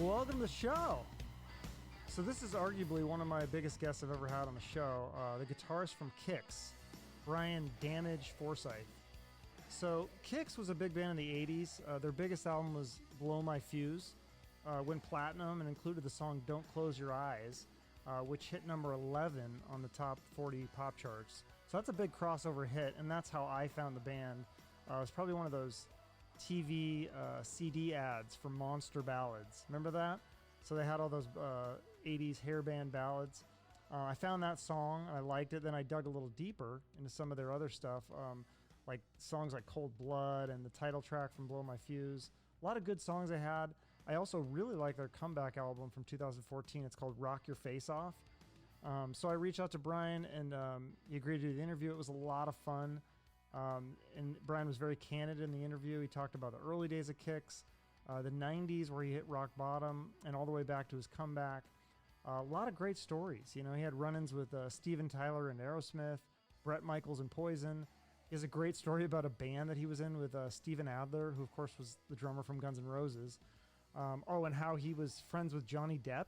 Welcome to the show. So this is arguably one of my biggest guests I've ever had on the show, the guitarist from Kix, Brian "Damage" Forsythe. So Kix was a big band in the 80s. Their biggest album was Blow My Fuse, went platinum and included the song Don't Close Your Eyes, which hit number 11 on the top 40 pop charts. So that's a big crossover hit, and that's how I found the band. It was probably one of those TV CD ads for Monster Ballads. Remember that? So they had all those 80s hair band ballads. I found that song, and I liked it. Then I dug a little deeper into some of their other stuff, like songs like Cold Blood and the title track from Blow My Fuse. A lot of good songs they had. I also really like their comeback album from 2014. It's called Rock Your Face Off. So I reached out to Brian, and he agreed to do the interview. It was a lot of fun. And Brian was very candid in the interview. He talked about the early days of Kix, the 90s where he hit rock bottom, and all the way back to his comeback. A lot of great stories. You know, he had run-ins with Steven Tyler and Aerosmith, Bret Michaels and Poison. He has a great story about a band that he was in with Steven Adler, who of course was the drummer from Guns N' Roses. And how he was friends with Johnny Depp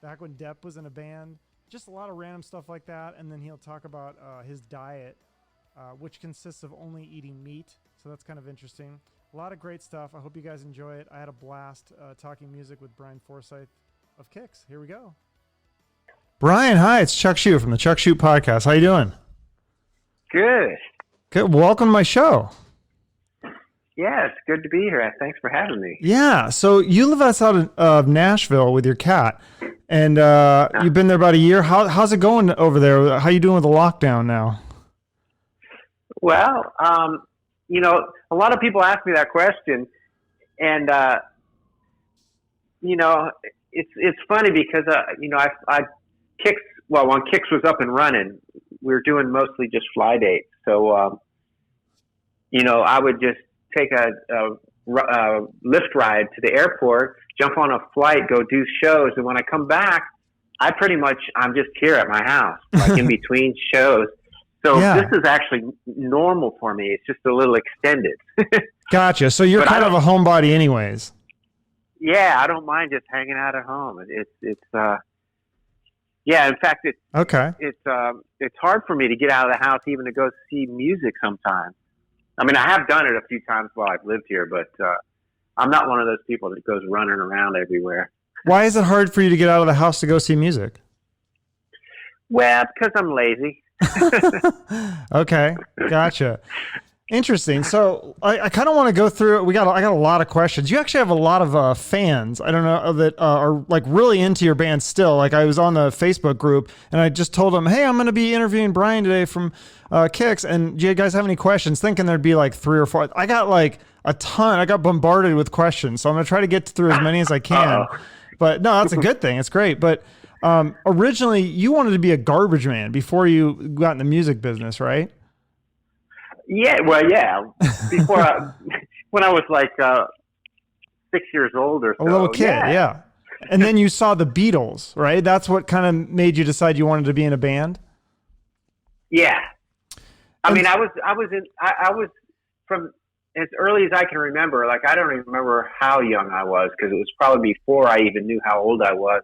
back when Depp was in a band. Just a lot of random stuff like that. And then he'll talk about his diet, which consists of only eating meat. So that's kind of interesting. A lot of great stuff. I hope you guys enjoy it. I had a blast talking music with Brian Forsythe of Kix. Here we go. Brian, hi. It's Chuck Shute from the Chuck Shute Podcast. How you doing? Good. Good. Welcome to my show. Yeah, it's good to be here. Thanks for having me. Yeah. So you live outside of Nashville with your cat, and you've been there about a year. How's it going over there? How you doing with the lockdown now? Well, a lot of people ask me that question, and it's funny because Kix. Well, when Kix was up and running, we were doing mostly just fly dates. So, I would just take a lift ride to the airport, jump on a flight, go do shows, and when I come back, I'm just here at my house, like in between shows. So This is actually normal for me. It's just a little extended. Gotcha. So you're kind of a homebody anyways. Yeah, I don't mind just hanging out at home. In fact, it's hard for me to get out of the house even to go see music sometimes. I mean, I have done it a few times while I've lived here, but I'm not one of those people that goes running around everywhere. Why is it hard for you to get out of the house to go see music? Well, because I'm lazy. Okay, gotcha. Interesting. So I kind of want to go through it. I got a lot of questions. You actually have a lot of fans. I don't know that are like really into your band still. Like I was on the Facebook group and I just told them, hey, I'm going to be interviewing Brian today from Kix. And do you guys have any questions? Thinking there'd be like 3 or 4. I got like a ton. I got bombarded with questions. So I'm going to try to get through as many as I can. Uh-oh. But no, that's a good thing. It's great. But originally you wanted to be a garbage man before you got in the music business, right? Yeah, well, yeah. Before, when I was like 6 years old or so. A little kid, yeah. And then you saw the Beatles, right? That's what kind of made you decide you wanted to be in a band. Yeah, I was from as early as I can remember. Like I don't even remember how young I was because it was probably before I even knew how old I was.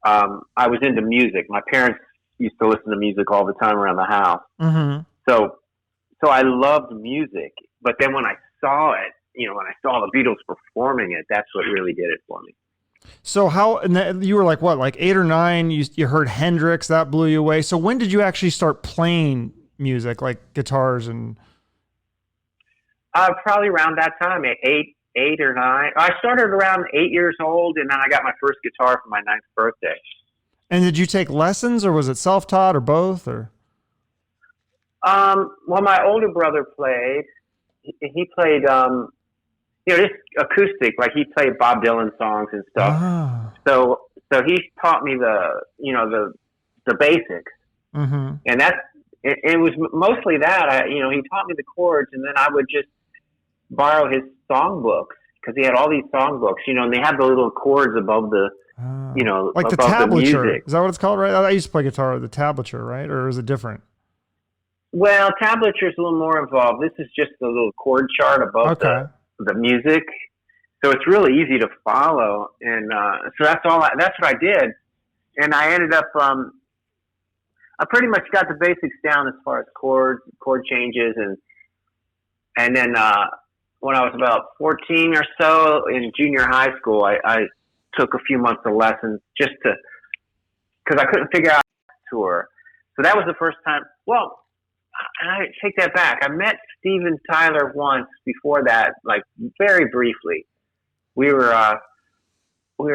I was into music. My parents used to listen to music all the time around the house. Mm-hmm. So I loved music, but then when I saw it, when I saw the Beatles performing it, that's what really did it for me. So you were like, what, like 8 or 9, you heard Hendrix, that blew you away. So when did you actually start playing music, like guitars and? Probably around that time, 8 or 9. I started around 8 years old, and then I got my first guitar for my 9th birthday. And did you take lessons, or was it self-taught, or both, or? Well, my older brother played. He played, just acoustic. Like he played Bob Dylan songs and stuff. Oh. So he taught me the basics. Mm-hmm. And it was mostly that. He taught me the chords, and then I would just borrow his songbooks because he had all these songbooks. And they have the little chords above the, like the tablature. The music. Is that what it's called, right? I used to play guitar, the tablature, right? Or is it different? Well, tablature is a little more involved. This is just a little chord chart above the music. So it's really easy to follow. And so that's what I did. And I ended up, I pretty much got the basics down as far as chord changes. And then when I was about 14 or so in junior high school, I took a few months of lessons just because I couldn't figure out the tour. So that was the first time. Well, I take that back. I met Steven Tyler once before that, like very briefly. We were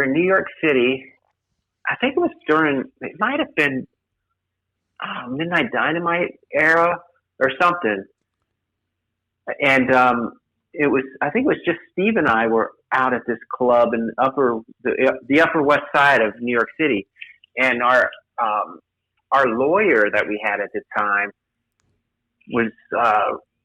in New York City. I think it might have been Midnight Dynamite era or something. And I think it was just Steve and I were out at this club in the Upper West Side of New York City. And our lawyer that we had at the time was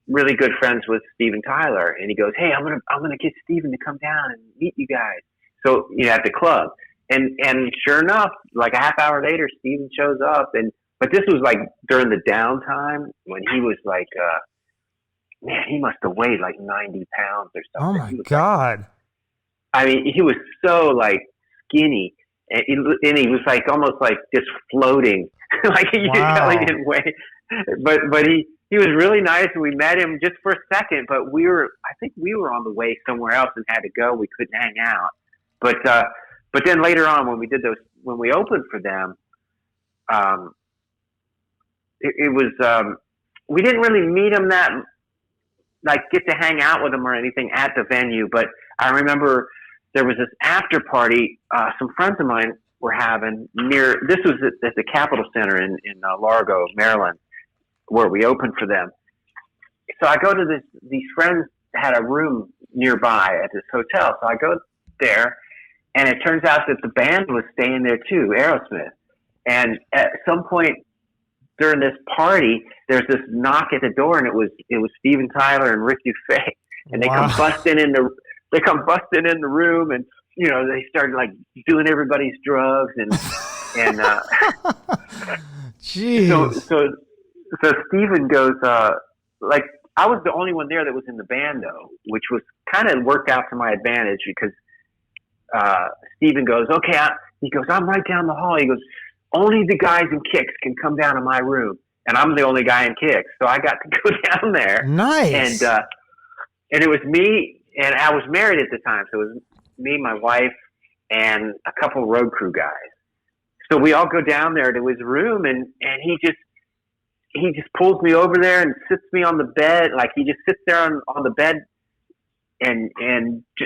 really good friends with Steven Tyler, and he goes, "Hey, I'm gonna get Steven to come down and meet you guys." So at the club, and sure enough, like a half hour later, Steven shows up, but this was like during the downtime when he was like, man, he must have weighed like 90 pounds or something. Oh my God! Like, I mean, he was so like skinny, and he was like almost like just floating, like you could tell he didn't weigh, but he was really nice, and we met him just for a second, but I think we were on the way somewhere else and had to go. We couldn't hang out. But then later on when we opened for them, it was, we didn't really meet him get to hang out with him or anything at the venue. But I remember there was this after party, some friends of mine were having this was at the Capitol Center in Largo, Maryland, where we opened for them. So I go to these friends had a room nearby at this hotel. So I go there, and it turns out that the band was staying there too, Aerosmith. And at some point during this party, there's this knock at the door, and it was Steven Tyler and Rikki, and they come busting in the room, and they started like doing everybody's drugs and Jeez. So Steven goes, like, I was the only one there that was in the band, though, which was kind of worked out to my advantage because Steven goes, okay, he goes, I'm right down the hall. He goes, only the guys in Kix can come down to my room. And I'm the only guy in Kix. So I got to go down there. Nice. And it was me, and I was married at the time. So it was me, my wife, and a couple road crew guys. So we all go down there to his room, and he just pulls me over there and sits me on the bed. Like he just sits there on the bed, and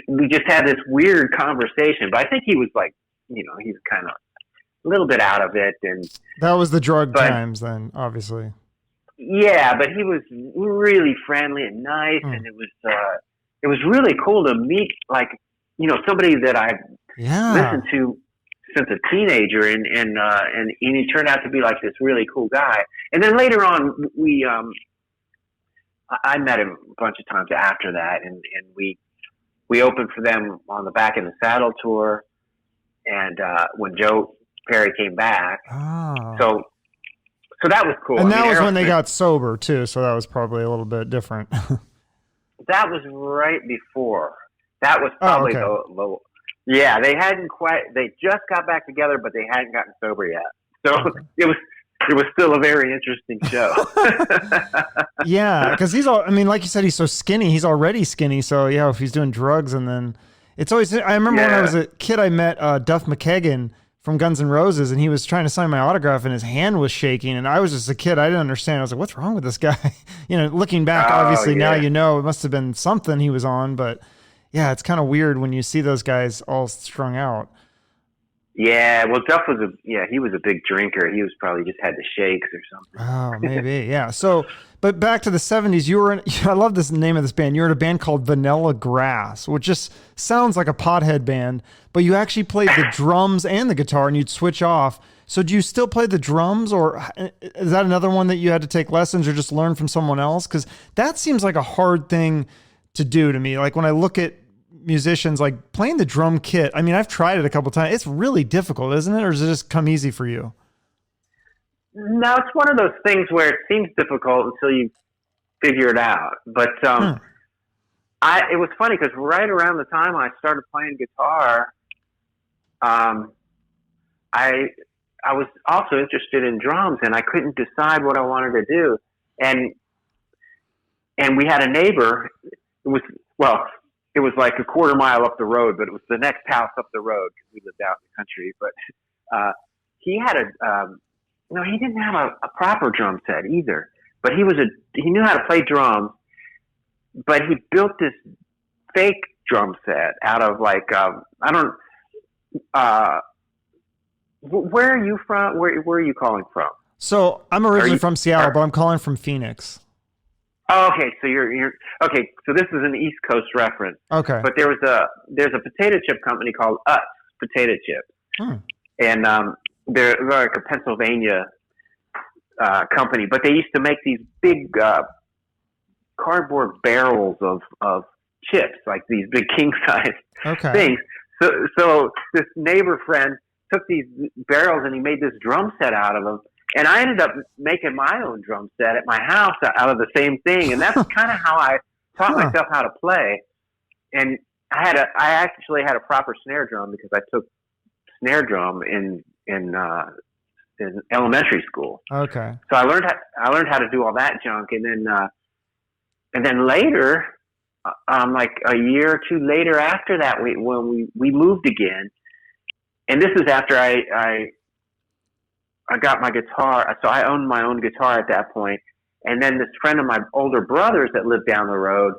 we just had this weird conversation. But I think he was like, he's kind of a little bit out of it. And that was the drug times then, obviously. Yeah, but he was really friendly and nice, and it was really cool to meet, like, somebody that I've listened to since a teenager, and he turned out to be like this really cool guy. And then later on, I met him a bunch of times after that, and we opened for them on the Back in the Saddle tour, and when Joe Perry came back, so that was cool. And that was when they got sober too, so that was probably a little bit different. That was right before. That was probably the yeah, they just got back together, but they hadn't gotten sober yet. So it was still a very interesting show. Yeah, because like you said, he's so skinny. He's already skinny. So yeah, if he's doing drugs, and then it's always, I remember when I was a kid, I met Duff McKagan from Guns N' Roses, and he was trying to sign my autograph, and his hand was shaking, and I was just a kid. I didn't understand. I was like, what's wrong with this guy? Looking back, obviously now it must have been something he was on, but yeah, it's kind of weird when you see those guys all strung out. Yeah, well, Duff he was a big drinker. He was probably just had the shakes or something. Oh, maybe, yeah. So, but back to the 70s, you were in, I love this name of this band. You were in a band called Vanilla Grass, which just sounds like a pothead band, but you actually played the drums and the guitar, and you'd switch off. So do you still play the drums, or is that another one that you had to take lessons or just learn from someone else? Because that seems like a hard thing to do to me. Like when I look at musicians, like playing the drum kit, I mean, I've tried it a couple times. It's really difficult, isn't it? Or does it just come easy for you? No, it's one of those things where it seems difficult until you figure it out. But It was funny because right around the time I started playing guitar, I was also interested in drums, and I couldn't decide what I wanted to do. And we had a neighbor. It was like a quarter mile up the road, but it was the next house up the road because we lived out in the country. But he had he didn't have a proper drum set either. But he knew how to play drums. But he built this fake drum set out of where are you from? Where are you calling from? So I'm originally from Seattle, but I'm calling from Phoenix. Oh, okay. So you're okay. So this is an East Coast reference. Okay. But there's a potato chip company called Utz Potato Chips, and they're like a Pennsylvania company. But they used to make these big cardboard barrels of chips, like these big king size things. So this neighbor friend took these barrels and he made this drum set out of them. And I ended up making my own drum set at my house out of the same thing. And that's kind of how I taught myself how to play. And I actually had a proper snare drum because I took snare drum in elementary school. Okay. So I learned how to do all that junk. And then later, like a year or two later after that, when we moved again, and this is after I got my guitar, so I owned my own guitar at that point. And then this friend of my older brothers that lived down the road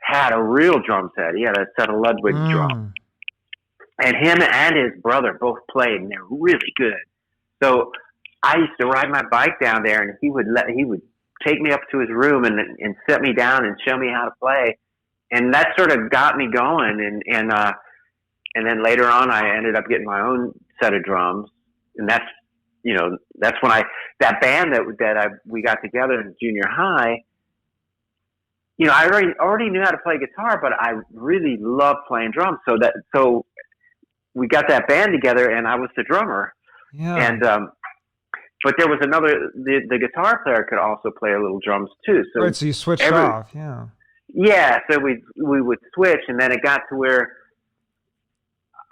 had a real drum set. He had a set of Ludwig drums. And him and his brother both played, and they're really good. So I used to ride my bike down there, and he would take me up to his room and sit me down and show me how to play. And that sort of got me going. And then later on, I ended up getting my own set of drums. And that's when that band we got together in junior high, I already knew how to play guitar, but I really loved playing drums. So we got that band together, and I was the drummer. Yeah. And but there was the guitar player could also play a little drums too. So so you switched off. Yeah. Yeah. So we would switch, and then it got to where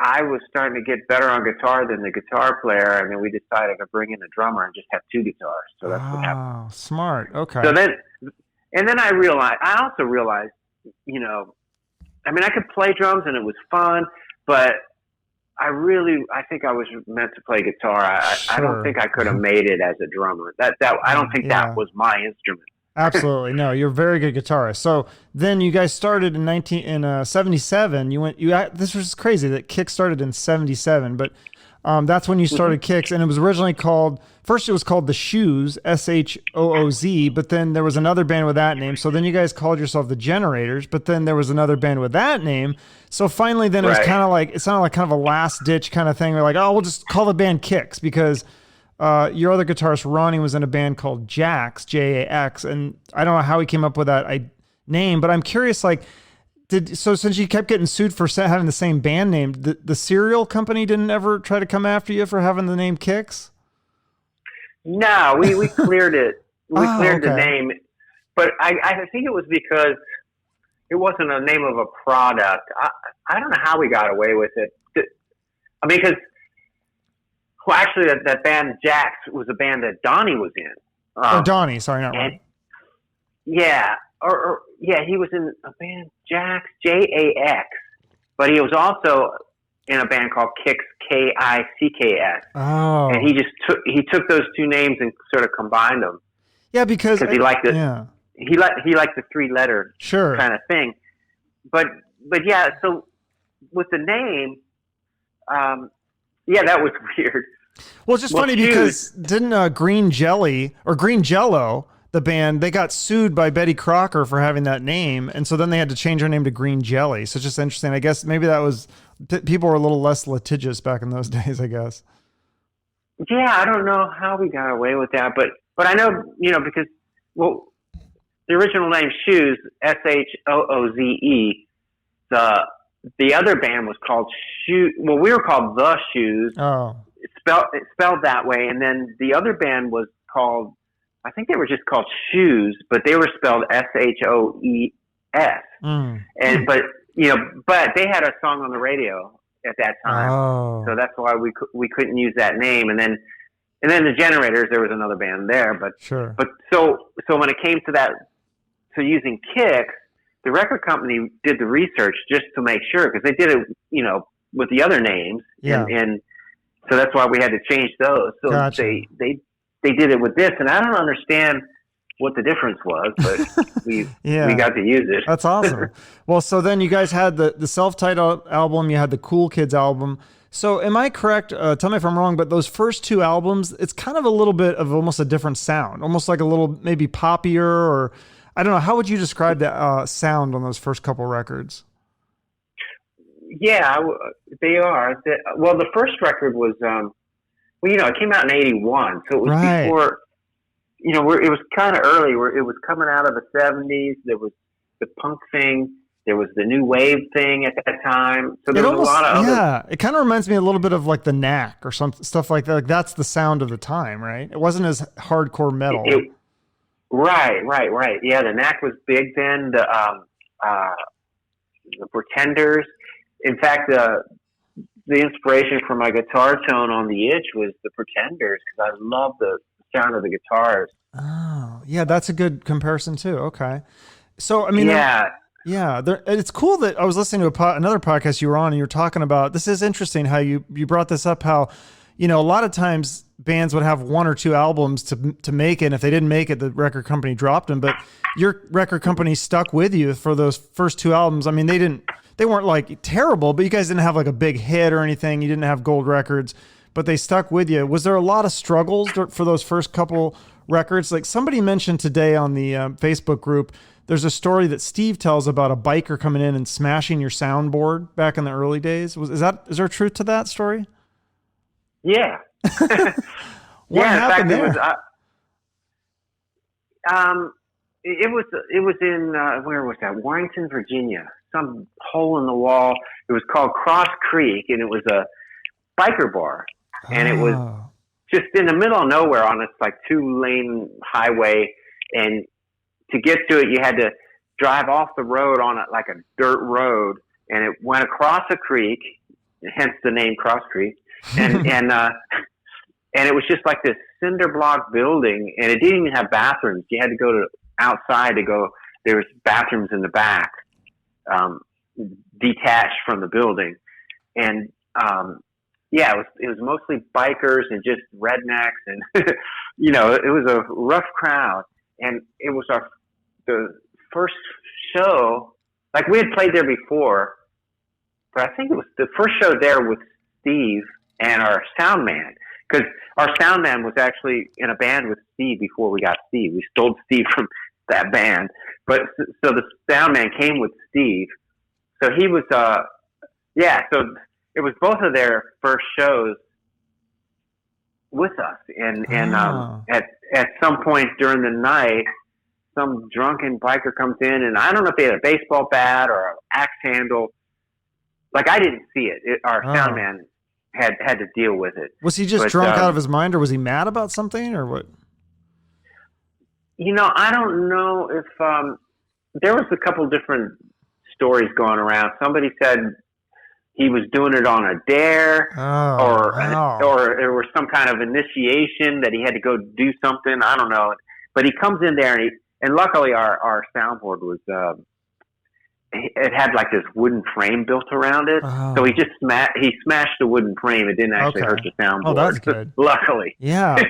I was starting to get better on guitar than the guitar player, and then we decided to bring in a drummer and just have two guitars. So that's what happened. Oh, smart. Okay. So then I also realized, I could play drums and it was fun, but I think I was meant to play guitar. I don't think I could have made it as a drummer. I don't think that was my instrument. Absolutely. No, you're a very good guitarist. So then you guys started in 77. This was crazy that Kix started in 77, but that's when you started Kix, and it was originally called The Shoes, SHOOZ, but then there was another band with that name. So then you guys called yourself the Generators, but then there was another band with that name. So finally then it was kind of like, it sounded like kind of a last ditch kind of thing. We're like, oh, we'll just call the band Kix because your other guitarist, Ronnie, was in a band called Jax, Jax, and I don't know how he came up with that name, but I'm curious, since you kept getting sued for having the same band name, the cereal company didn't ever try to come after you for having the name Kix? No, we cleared it. We cleared the name, but I think it was because it wasn't a name of a product. I don't know how we got away with it. Because actually, that band Jax was a band that Donnie was in. Donnie, sorry, not Ron. Yeah, he was in a band Jax, Jax, but he was also in a band called Kix, Kicks. Oh, and he took those two names and sort of combined them. Yeah, because he liked it. Yeah. He liked the 3-letter kind of thing. But yeah, so with the name, that was weird. Well, it's just funny because didn't Green Jelly or Green Jello, the band, they got sued by Betty Crocker for having that name, and so then they had to change her name to Green Jelly. So it's just interesting. I guess maybe that was people were a little less litigious back in those days, I guess. Yeah, I don't know how we got away with that, but I know, because the original name Shoes, SHOOZE. The other band was called Shoe. Well, we were called The Shoes. Oh. It's spelled that way, and then the other band was called, I think they were just called Shoes, but they were spelled SHOES. S. Mm. But but they had a song on the radio at that time, so that's why we couldn't use that name. And then the Generators, there was another band there, but sure. But so when it came to that, to using Kix, the record company did the research just to make sure, because they did it, with the other names, and so that's why we had to change those. So gotcha. they did it with this, and I don't understand what the difference was, but we got to use it. That's awesome. Well, so then you guys had the self-titled album, you had the Cool Kids album. So am I correct? Tell me if I'm wrong, but those first two albums, it's kind of a little bit of almost a different sound, almost like a little maybe poppier, or I don't know. How would you describe the sound on those first couple records? Yeah, they are. Well, the first record was, it came out in '81, so it was before, it was kind of early. Where it was coming out of the '70s. There was the punk thing. There was the new wave thing at that time. So there was a lot of other. Yeah, it kind of reminds me a little bit of like the Knack or some stuff like that. Like that's the sound of the time, right? It wasn't as hardcore metal. Right. Yeah, the Knack was big then. The Pretenders. In fact, the inspiration for my guitar tone on the Itch was the Pretenders, because I love the sound of the guitars. Oh, yeah, that's a good comparison too. Okay, so I mean, yeah, it's cool that I was listening to another podcast you were on, and you're talking about, this is interesting how you brought this up, how, a lot of times bands would have one or two albums to make it, and if they didn't make it, the record company dropped them, but your record company stuck with you for those first two albums. I mean, they weren't like terrible, but you guys didn't have like a big hit or anything. You didn't have gold records, but they stuck with you. Was there a lot of struggles for those first couple records? Like somebody mentioned today on the Facebook group, there's a story that Steve tells about a biker coming in and smashing your soundboard back in the early days. Is there truth to that story? Yeah. What happened there? It was in where was that? Warrington, Virginia. Some hole in the wall. It was called Cross Creek, and it was a biker bar, and it was just in the middle of nowhere on this like 2-lane highway, and to get to it, you had to drive off the road on like a dirt road, and it went across a creek, hence the name Cross Creek, and and it was just like this cinder block building, and it didn't even have bathrooms. You had to go to outside to go. There was bathrooms in the back, detached from the building, and it was mostly bikers and just rednecks, and it was a rough crowd, and it was the first show. Like we had played there before, but I think it was the first show there with Steve and our sound man, because our sound man was actually in a band with Steve before we got Steve. We stole Steve from that band, but so the sound man came with Steve. So he was, so it was both of their first shows with us, and at some point during the night, some drunken biker comes in, and I don't know if they had a baseball bat or an axe handle. Like I didn't see it. Our sound man had to deal with it. Was he just drunk out of his mind, or was he mad about something, or what? I don't know if there was a couple different stories going around. Somebody said he was doing it on a dare, or there was some kind of initiation that he had to go do something. I don't know, but he comes in there, and luckily our soundboard was it had like this wooden frame built around it, so he just smashed the wooden frame. It didn't actually hurt the soundboard. Oh, that's good. Luckily. Yeah.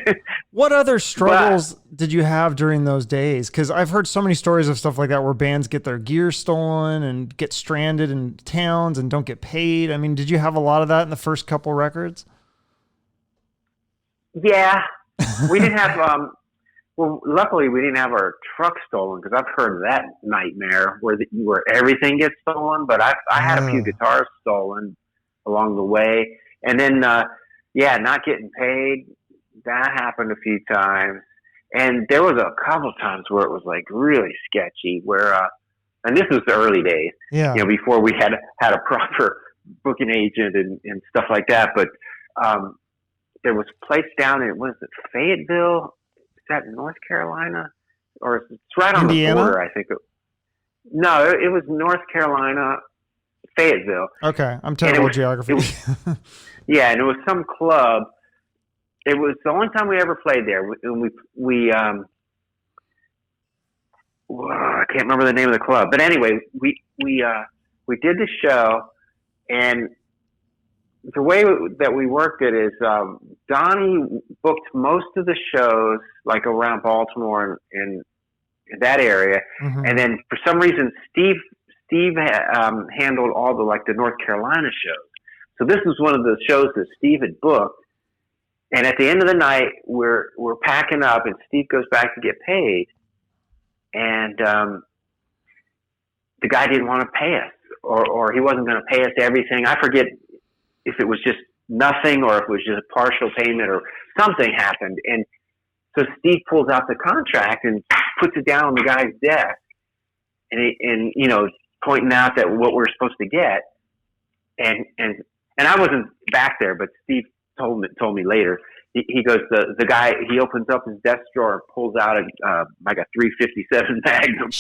What other struggles did you have during those days? Because I've heard so many stories of stuff like that where bands get their gear stolen and get stranded in towns and don't get paid. I mean, did you have a lot of that in the first couple records? Yeah, we didn't have. Well, luckily we didn't have our truck stolen, because I've heard of that nightmare where everything gets stolen. But I had a few guitars stolen along the way, and then not getting paid. That happened a few times, and there was a couple times where it was like really sketchy. Where and this was the early days, before we had a proper booking agent and stuff like that. But there was a place down in Fayetteville. Is that North Carolina, or it's right on Indiana? the border? I think. No, it was North Carolina, Fayetteville. Okay, I'm terrible with geography. Yeah, and it was some club. It was the only time we ever played there. I can't remember the name of the club, but anyway, we did the show, and the way that we worked it is Donnie booked most of the shows like around Baltimore and in that area, and then for some reason Steve handled all the North Carolina shows. So this was one of the shows that Steve had booked, and at the end of the night we're packing up, and Steve goes back to get paid, and the guy didn't want to pay us, or he wasn't going to pay us everything. I forget if it was just nothing or if it was just a partial payment or something happened. And so Steve pulls out the contract and puts it down on the guy's desk, and pointing out that what we're supposed to get. And I wasn't back there, but Steve told me later. He goes, the guy, he opens up his desk drawer and pulls out a 357 Magnum.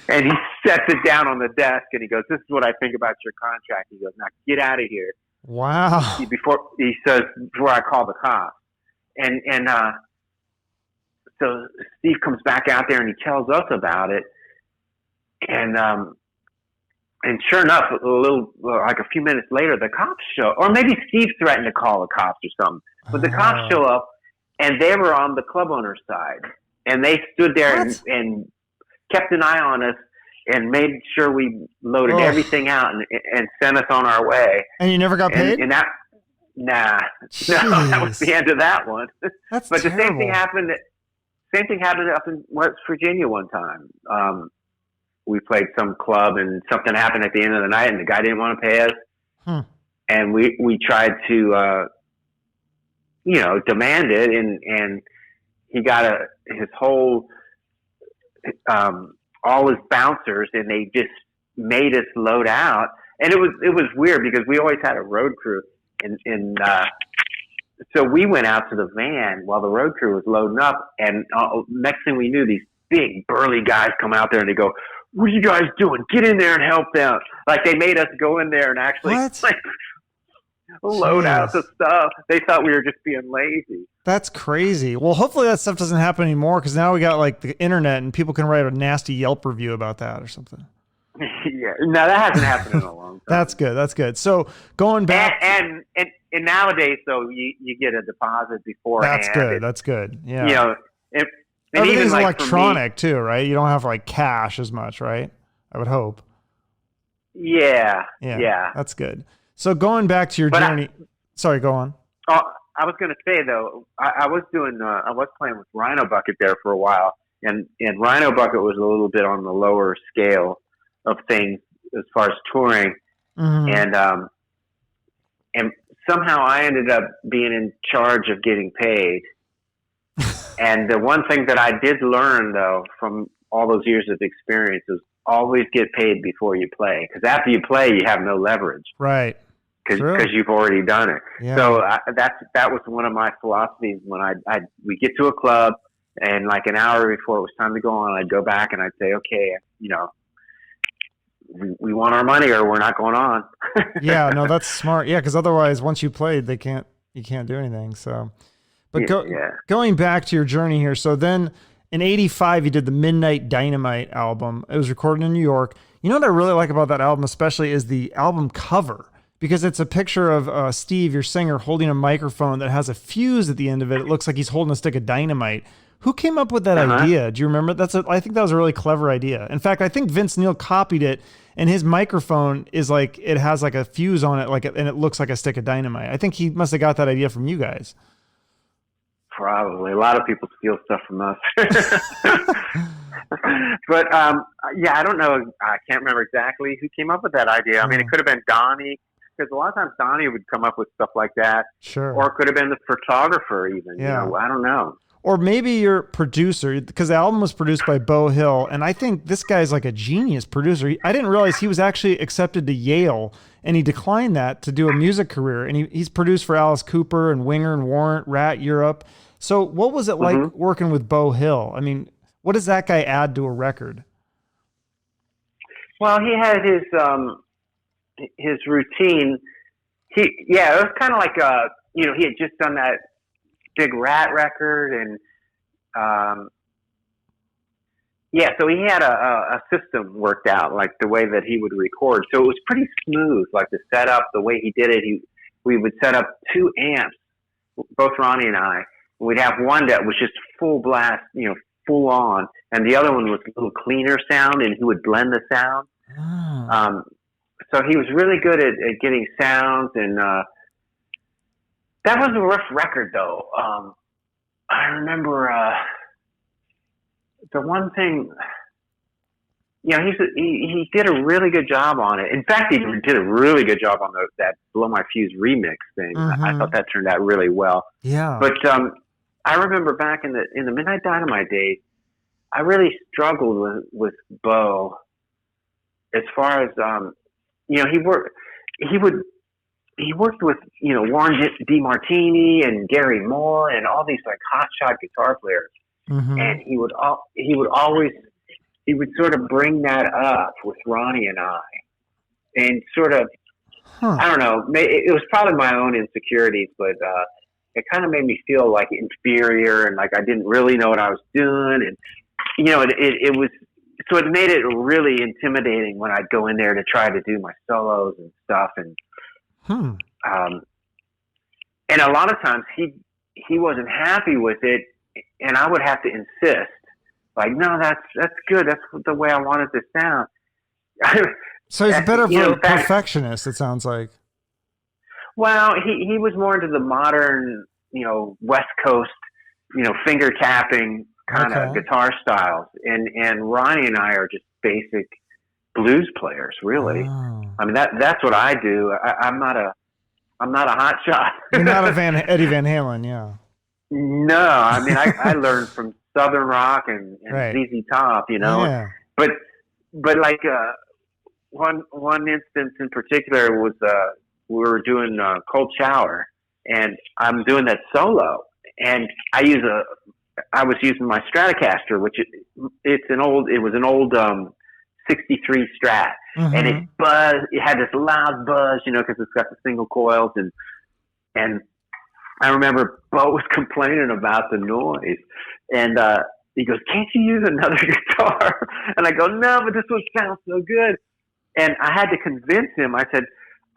And he sets it down on the desk, and he goes, "This is what I think about your contract." He goes, "Now get out of here." Wow. Before I call the cops. And so Steve comes back out there and he tells us about it. And sure enough, a few minutes later, the cops show, or maybe Steve threatened to call the cops or something. But the cops show up, and they were on the club owner's side, and they stood there and kept an eye on us and made sure we loaded everything out and sent us on our way. And you never got paid? And that, nah, no, that was the end of that one. That's but terrible. The same thing happened up in West Virginia one time. We played some club, and something happened at the end of the night, and the guy didn't want to pay us. And we tried to, demand it, and he got his whole, all his bouncers, and they just made us load out. And it was weird because we always had a road crew, and so we went out to the van while the road crew was loading up, and next thing we knew, these big burly guys come out there and they go, "What are you guys doing? Get in there and help them." Like they made us go in there and actually load out the stuff. They thought we were just being lazy. That's crazy. Well, hopefully that stuff doesn't happen anymore, because now we got the internet and people can write a nasty Yelp review about that or something. Yeah, no, that hasn't happened in a long time. That's good. That's good. So going back, and nowadays, though, you get a deposit beforehand. That's good. That's good. Yeah. And everything's even electronic too, right? You don't have cash as much, right? I would hope. Yeah. That's good. So going back to your journey. Sorry, go on. I was going to say though, I was playing with Rhino Bucket there for a while, and Rhino Bucket was a little bit on the lower scale of things as far as touring, and somehow I ended up being in charge of getting paid. And the one thing that I did learn though from all those years of experience is always get paid before you play, because after you play you have no leverage, right? Because you've already done it. Yeah. So that was one of my philosophies when we get to a club, and like an hour before it was time to go on, I'd go back and I'd say, okay, we want our money or we're not going on. Yeah, no, that's smart. Yeah, because otherwise, once you played, you can't do anything. So, but going back to your journey here, so then in '85 you did the Midnight Dynamite album. It was recorded in New York. You know what I really like about that album, especially, is the album cover, because it's a picture of Steve, your singer, holding a microphone that has a fuse at the end of it. It looks like he's holding a stick of dynamite. Who came up with that idea? Do you remember? I think that was a really clever idea. In fact, I think Vince Neil copied it, and his microphone is it has a fuse on it, and it looks like a stick of dynamite. I think he must have got that idea from you guys. Probably. A lot of people steal stuff from us. But I don't know. I can't remember exactly who came up with that idea. I mean, it could have been Donnie, because a lot of times Donnie would come up with stuff like that. Sure. Or it could have been the photographer even. Yeah. I don't know. Or maybe your producer, because the album was produced by Beau Hill, and I think this guy's a genius producer. I didn't realize he was actually accepted to Yale, and he declined that to do a music career. And he's produced for Alice Cooper and Winger and Warrant, Rat Europe. So what was it like working with Beau Hill? I mean, what does that guy add to a record? Well, he had his routine. It was kind of like he had just done that big Rat record, and so he had a system worked out, like the way that he would record. So it was pretty smooth, like the setup, the way he did it. We would set up 2 amps, both Ronnie and I. We'd have one that was just full blast, full on, and the other one was a little cleaner sound, and he would blend the sound. Oh. So he was really good at getting sounds, and that was a rough record, though. I remember the one thing, he did a really good job on it. In fact, he did a really good job on that Blow My Fuse remix thing. Mm-hmm. I thought that turned out really well. Yeah. But I remember back in the Midnight Dynamite days, I really struggled with Beau as far as he worked with Warren DeMartini and Gary Moore and all these like hotshot guitar players, mm-hmm. and he would sort of bring that up with Ronnie and I, and sort of I don't know, it was probably my own insecurities, but it kind of made me feel like inferior and like I didn't really know what I was doing, and it was. So it made it really intimidating when I'd go in there to try to do my solos and stuff, and and a lot of times he wasn't happy with it, and I would have to insist, like, no, that's good, that's the way I want it to sound. So he's a bit of a perfectionist, it sounds like. Well, he was more into the modern, West Coast, finger tapping kind of guitar styles, and Ronnie and I are just basic blues players, really. Oh. I mean, that's what I do. I'm not a hot shot. You're not a Eddie Van Halen, yeah. No, I mean, I learned from Southern rock and right. ZZ Top, Yeah. But like one instance in particular was we were doing Cold Shower, and I'm doing that solo, and I was using my Stratocaster, which it was an old 63 Strat, mm-hmm. and it had this loud buzz, because it's got the single coils, and I remember Beau was complaining about the noise, and he goes, "Can't you use another guitar?" And I go, "No, but this one sounds so good." And I had to convince him. I said,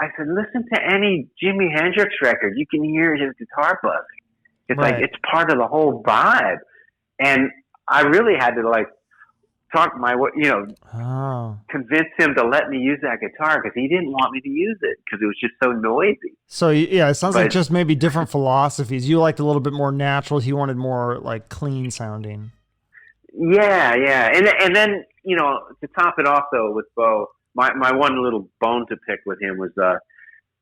"Listen to any Jimi Hendrix record. You can hear his guitar buzzing. It's right. like it's part of the whole vibe." And I really had to talk convince him to let me use that guitar, because he didn't want me to use it because it was just so noisy. So yeah, it sounds like just maybe different philosophies. You liked a little bit more natural. He wanted more like clean sounding. Yeah. And then, to top it off though with Beau, my one little bone to pick with him was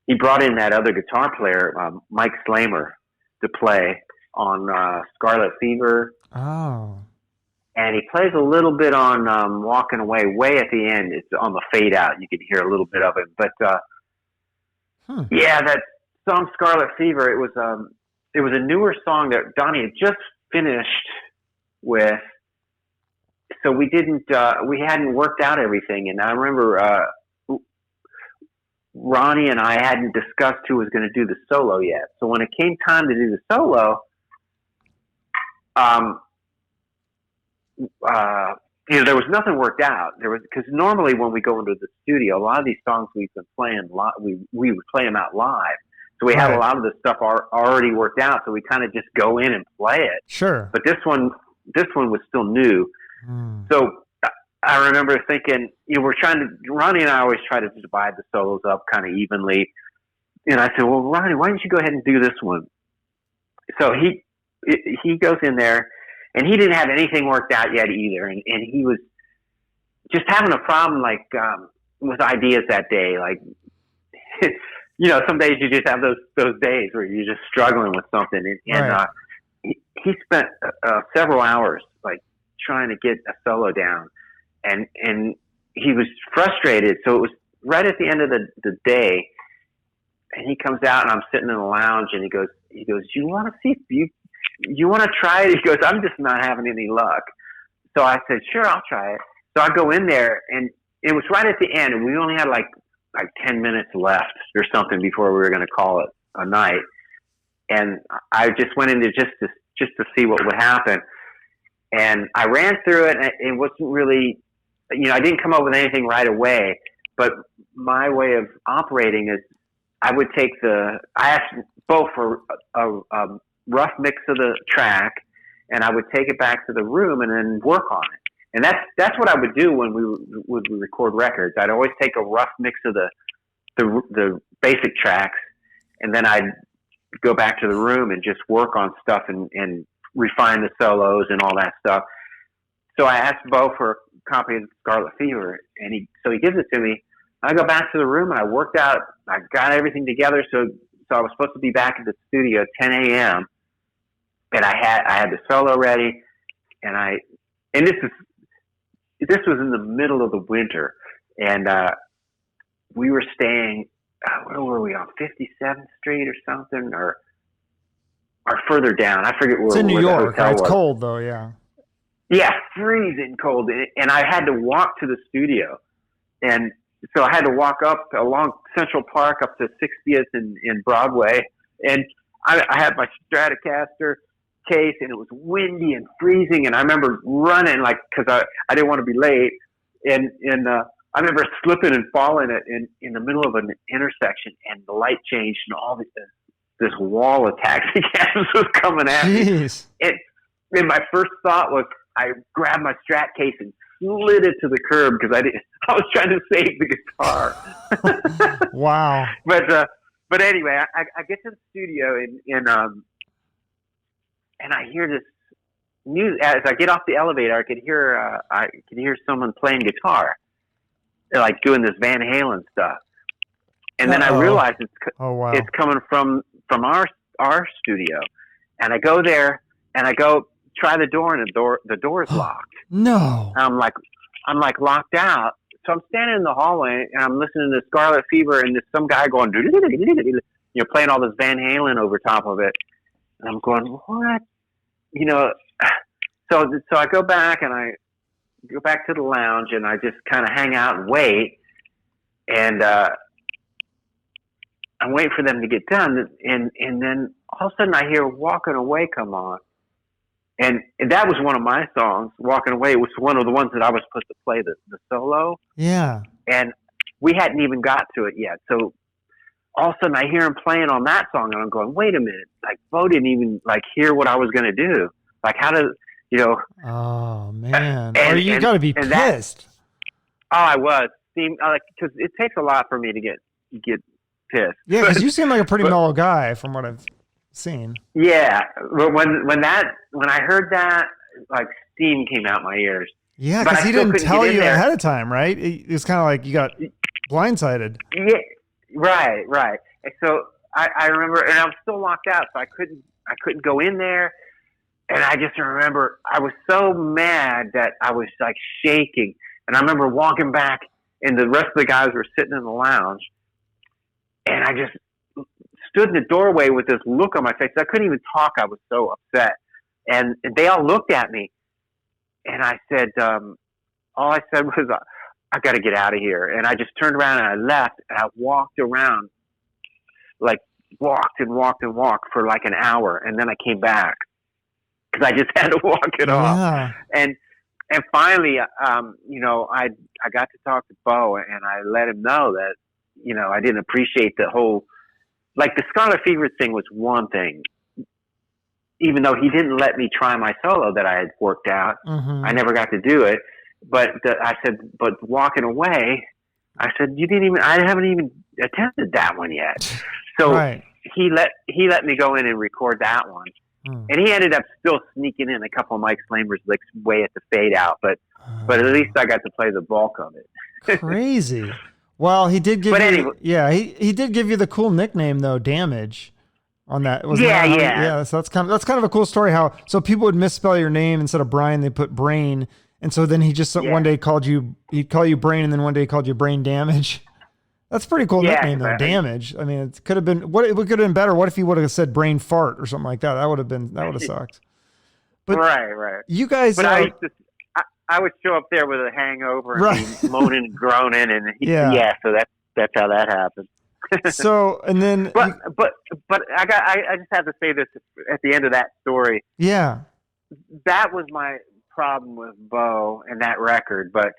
he brought in that other guitar player, Mike Slamer, to play on Scarlet Fever. Oh. And he plays a little bit on Walking Away, way at the end. It's on the fade out. You can hear a little bit of it. But that song Scarlet Fever, it was a newer song that Donnie had just finished with. So we hadn't worked out everything. And I remember Ronnie and I hadn't discussed who was going to do the solo yet. So when it came time to do the solo, there was nothing worked out. Because normally when we go into the studio, a lot of these songs we've been playing, we would play them out live. So we had a lot of the stuff already worked out. So we kind of just go in and play it. Sure. But this one was still new. Mm. So I remember thinking, Ronnie and I always try to divide the solos up kind of evenly. And I said, "Well, Ronnie, why don't you go ahead and do this one?" So he goes in there, and he didn't have anything worked out yet either. And he was just having a problem, with ideas that day. Like, some days you just have those days where you're just struggling with something. And he spent several hours, trying to get a solo down. And he was frustrated. So it was right at the end of the day, and he comes out, and I'm sitting in the lounge, and he goes, "You want to see if you want to try it?" He goes, "I'm just not having any luck." So I said, "Sure, I'll try it." So I go in there, and it was right at the end, and we only had like 10 minutes left or something before we were going to call it a night. And I just went into just to see what would happen. And I ran through it, and it wasn't really, I didn't come up with anything right away. But my way of operating is I asked Beau for a rough mix of the track, and I would take it back to the room and then work on it. And that's what I would do when we would record records. I'd always take a rough mix of the basic tracks, and then I'd go back to the room and just work on stuff and refine the solos and all that stuff. So I asked Beau for a copy of Scarlet Fever, and he gives it to me. I go back to the room and I worked out. I got everything together, so I was supposed to be back at the studio at 10 a.m. and I had the solo ready, and this was in the middle of the winter, and we were staying. Where were we on 57th Street or something, or further down? I forget where. It's in New York. Right? It's was. Cold though, yeah. Yeah, freezing cold, and I had to walk to the studio, and so I had to walk up along Central Park up to 60th and Broadway, and I had my Stratocaster case, and it was windy and freezing, and I remember running because I didn't want to be late, and I remember slipping and falling in the middle of an intersection, and the light changed, and all this wall of taxi cabs was coming at me. And my first thought was I grabbed my Strat case and slid it to the curb because I was trying to save the guitar. Wow. But anyway, I get to the studio and I hear this music. As I get off the elevator, I could hear someone playing guitar, like doing this Van Halen stuff. And then I realized it's coming from our studio. And I go there and I go try the door, and the door is locked. No. I'm like locked out. So I'm standing in the hallway and I'm listening to Scarlet Fever, and there's some guy going, playing all this Van Halen over top of it. And I'm going, what? So I go back and I go back to the lounge, and I just kind of hang out and wait. And I'm waiting for them to get done. And then all of a sudden I hear Walking Away come on. And that was one of my songs, Walking Away. It was one of the ones that I was supposed to play the solo. Yeah. And we hadn't even got to it yet. So all of a sudden I hear him playing on that song, and I'm going, wait a minute. Beau didn't even hear what I was going to do. How does, Oh man. You got to be pissed. I was. Because it takes a lot for me to get pissed. Yeah, because you seem like a pretty mellow guy from what I've seen. Yeah, when I heard that, steam came out my ears. Yeah, because he didn't tell you ahead of time, right? It was kind of like you got blindsided. Yeah, right. And so I remember, and I'm still locked out, so I couldn't go in there. And I just remember I was so mad that I was shaking. And I remember walking back, and the rest of the guys were sitting in the lounge, and I just stood in the doorway with this look on my face. I couldn't even talk. I was so upset. And they all looked at me, and I said, all I said was, I got to get out of here. And I just turned around and I left, and I walked around, walked for an hour. And then I came back because I just had to walk it off. And finally, I got to talk to Beau, and I let him know that, I didn't appreciate the whole, the Scarlet Fever thing was one thing. Even though he didn't let me try my solo that I had worked out, I never got to do it. But I said, but Walking Away, I said, I haven't even attempted that one yet. So he let me go in and record that one. And he ended up still sneaking in a couple of Mike Slamer's licks way at the fade out, but at least I got to play the bulk of it. Crazy. Well, he did give he did give you the cool nickname though, Damage, on that. Yeah. So that's kind of a cool story. So people would misspell your name instead of Brian, they put Brain, and so then he just one day he'd call you Brain, and then one day he called you Brain Damage. That's a pretty cool nickname though, Damage. I mean, it could have been it could have been better. What if he would have said Brain Fart or something like that? That would have sucked. But right. You guys, but I would show up there with a hangover and Right. be moaning and groaning, and Yeah. so that's how that happened. So, and then, But I just have to say this at the end of that story. yeah. That was my problem with Beau and that record, but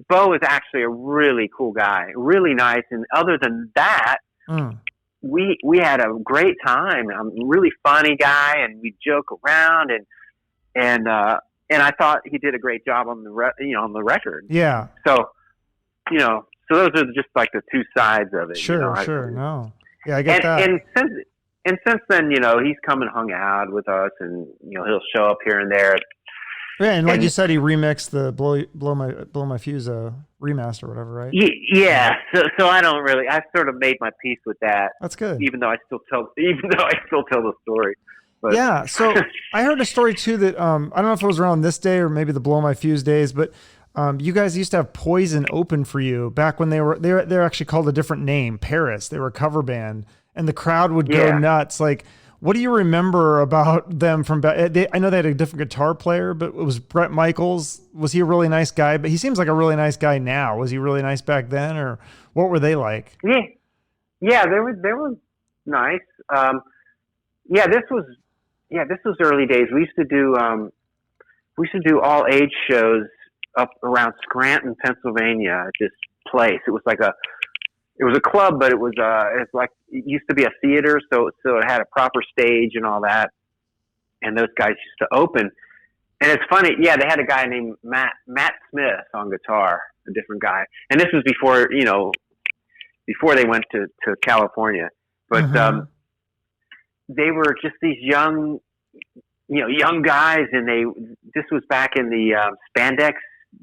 Beau is actually a really cool guy, really nice, and other than that, we had a great time. I'm a really funny guy, and we joke around, and I thought he did a great job on on the record. Yeah. So, so those are just like the two sides of it. Sure. No. Yeah, I get that. And since then, he's come and hung out with us, and he'll show up here and there. Yeah, and like you said, he remixed the blow my fuse remaster, or whatever, right? Yeah. So I don't really. I've sort of made my peace with that. That's good. Even though I still tell the story. But. Yeah. So I heard a story too that I don't know if it was around this day or maybe the blow my fuse days, but you guys used to have Poison open for you back when they're actually called a different name, Paris. They were a cover band, and the crowd would go nuts. Like, what do you remember about them from back? I know they had a different guitar player, but it was Brett Michaels. Was he a really nice guy? But he seems like a really nice guy now. Was he really nice back then, or what were they like? Yeah, they were nice. This was early days. We used to do all age shows up around Scranton, Pennsylvania, at this place. It was a club, but it's like, it used to be a theater, so it had a proper stage and all that. And those guys used to open. And it's funny, they had a guy named Matt Smith on guitar, a different guy. And this was before they went to California. But they were just these young guys, and this was back in the spandex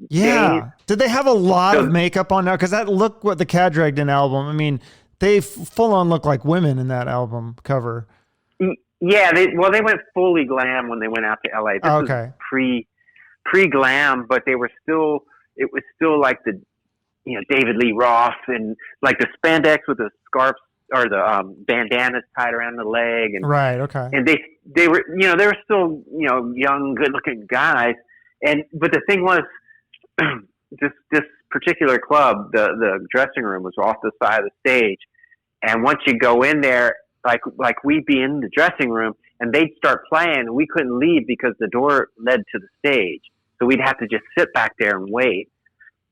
days. Did they have a lot of makeup on now? Because look what the Cadragden album. I mean, they full on look like women in that album cover. Yeah, they went fully glam when they went out to LA. This was pre glam, but it was still like the David Lee Roth, and like the spandex with the scarves or the bandanas tied around the leg, and and they were they were still young, good looking guys, but the thing was, this particular club, the dressing room was off the side of the stage, and once you go in there, like we'd be in the dressing room and they'd start playing, and we couldn't leave because the door led to the stage, so we'd have to just sit back there and wait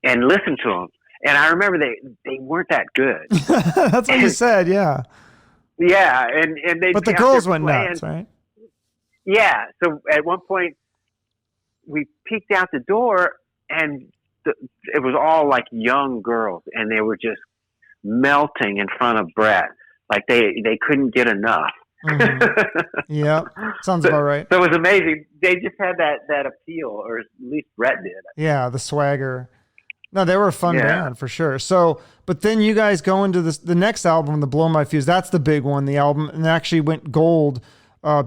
and listen to them. And I remember they weren't that good. That's what you said, yeah. Yeah, and they. But the girls went nuts, right? Yeah. So at one point, we peeked out the door, and it was all like young girls, and they were just melting in front of Brett. Like they couldn't get enough. Yeah, sounds about right. So it was amazing. They just had that appeal, or at least Brett did. Yeah, the swagger. No, they were a fun band for sure. So, but then you guys go into the next album, the Blow My Fuse. That's the big one. The album and actually went gold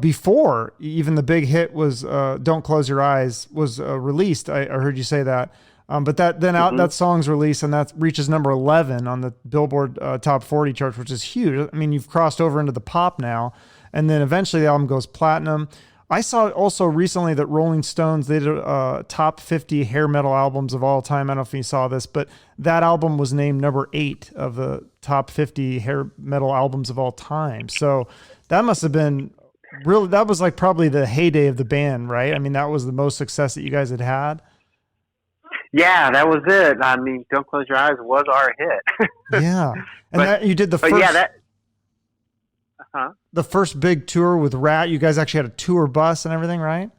before even the big hit was "Don't Close Your Eyes" was released. I heard you say that. But that song's released, and that reaches number 11 on the Billboard Top 40 charts, which is huge. I mean, you've crossed over into the pop now, and then eventually the album goes platinum. I saw also recently that Rolling Stones, they did top 50 hair metal albums of all time. I don't know if you saw this, but that album was named number 8 of the top 50 hair metal albums of all time. So that must have been really, that was like probably the heyday of the band, right? I mean, that was the most success that you guys had had. Yeah, that was it. I mean, Don't Close Your Eyes was our hit. Yeah. And you did the first. Yeah, the first big tour with Rat. You guys actually had a tour bus and everything, right?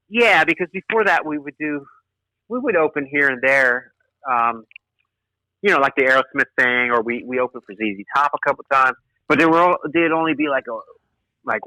Yeah, because before that we would open here and there, like the Aerosmith thing, or we opened for ZZ Top a couple times, but they'd only be like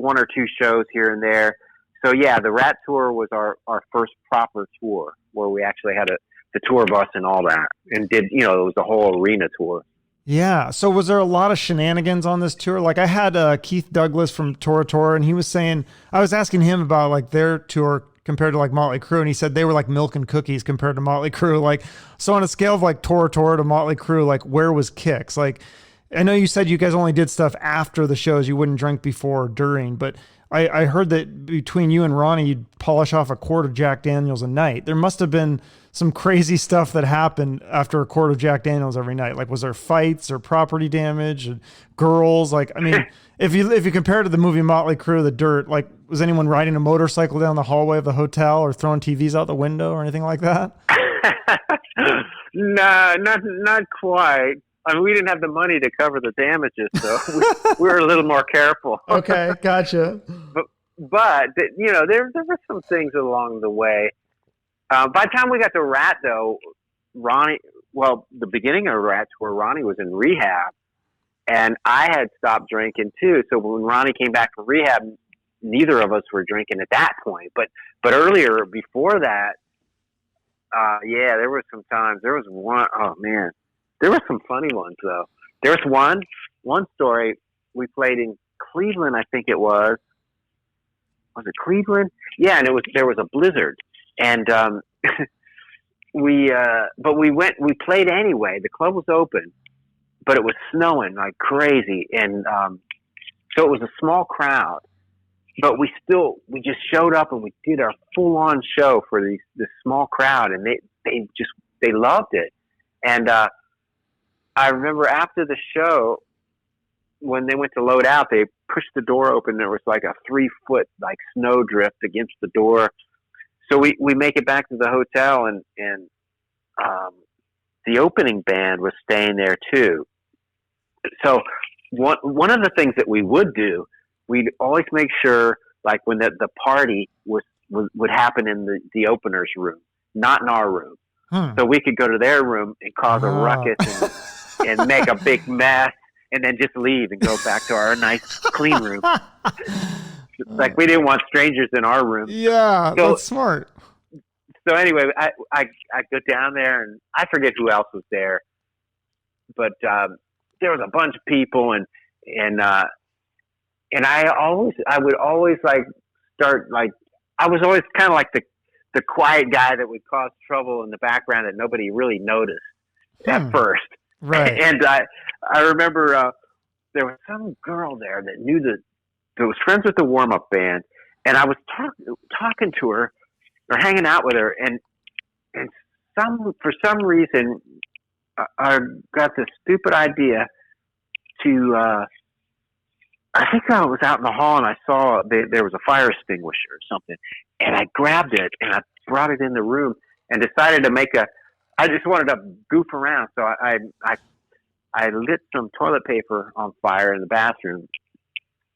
one or two shows here and there. So yeah, the Rat tour was our first proper tour where we actually had the tour bus and all that, and did it was the whole arena tour. Yeah. So was there a lot of shenanigans on this tour? Like I had Keith Douglas from Tora Tora, and he was saying, I was asking him about like their tour compared to like Motley Crue, and he said they were like milk and cookies compared to Motley Crue. Like, so on a scale of like Tora Tora to Motley Crue, like where was Kix? Like, I know you said you guys only did stuff after the shows, you wouldn't drink before or during, but I heard that between you and Ronnie, you'd polish off a quart of Jack Daniels a night. There must have been some crazy stuff that happened after a quart of Jack Daniels every night. Like, was there fights or property damage and girls? Like, I mean, if you compare it to the movie Motley Crue, The Dirt, like, was anyone riding a motorcycle down the hallway of the hotel or throwing TVs out the window or anything like that? No, not quite. I mean, we didn't have the money to cover the damages, so we were a little more careful. Okay, gotcha. But there were some things along the way. By the time we got to Rat, though, the beginning of Rat, where Ronnie was in rehab, and I had stopped drinking too. So when Ronnie came back from rehab, neither of us were drinking at that point. But earlier, before that, there were some times. There was one, oh man, there were some funny ones though. There was one story. We played in Cleveland, I think it was. Was it Cleveland? Yeah, and there was a blizzard. And we played anyway. The club was open, but it was snowing like crazy, and so it was a small crowd. But we just showed up and we did our full on show for this small crowd, and they loved it. And I remember after the show, when they went to load out, they pushed the door open. There was like a 3-foot like snow drift against the door. So we make it back to the hotel, and the opening band was staying there too. So one of the things that we would do, we'd always make sure, like when the party would happen in the opener's room, not in our room. So we could go to their room and cause a ruckus and make a big mess, and then just leave and go back to our nice clean room. Like we didn't want strangers in our room. Yeah, that's smart. So anyway, I go down there, and I forget who else was there, but there was a bunch of people, and I would always like start like, I was always kind of like the quiet guy that would cause trouble in the background that nobody really noticed at first. Right. And I remember there was some girl there that was friends with the warm-up band, and I was talking to her or hanging out with her, and for some reason I got this stupid idea to I think I was out in the hall and I saw there was a fire extinguisher or something, and I grabbed it and I brought it in the room and decided to I just wanted to goof around, so I lit some toilet paper on fire in the bathroom,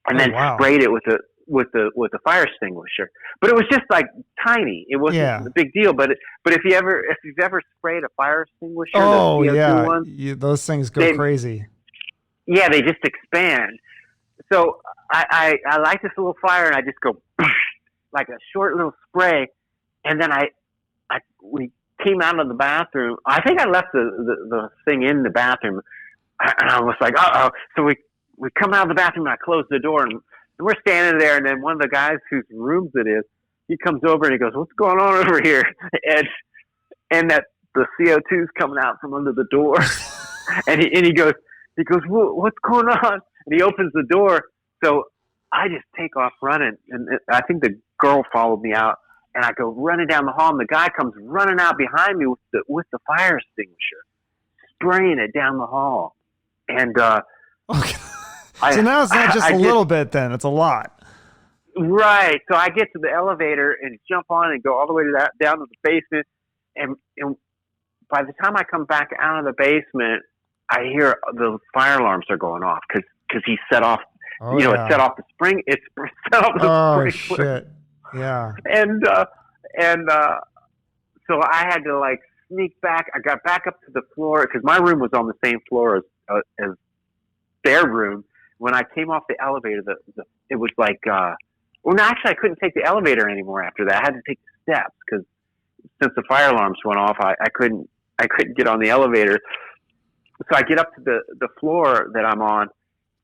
and then sprayed it with the fire extinguisher. But it was just like tiny. It wasn't a big deal. But if you've ever sprayed a fire extinguisher, ones, those things go crazy. Yeah, they just expand. So I light this little fire, and I just go like a short little spray, and then we came out of the bathroom. I think I left the thing in the bathroom, and I was like, uh-oh. So we come out of the bathroom, and I close the door, and we're standing there, and then one of the guys whose rooms it is, he comes over and he goes, "What's going on over here?" And that the CO2's coming out from under the door, and he goes, "What's going on?" And he opens the door, so I just take off running, and I think the girl followed me out, and I go running down the hall, and the guy comes running out behind me with the fire extinguisher, spraying it down the hall, and okay. So now it's not just a little bit, then it's a lot. Right. So I get to the elevator and jump on and go all the way down to the basement, and by the time I come back out of the basement, I hear the fire alarms are going off because he set off. It set off the spring. It set off the sprinkler. Shit. Yeah. And so I had to like sneak back. I got back up to the floor because my room was on the same floor as their room. When I came off the elevator, it was like, actually I couldn't take the elevator anymore after that. I had to take the steps because since the fire alarms went off, I couldn't get on the elevator. So I get up to the floor that I'm on,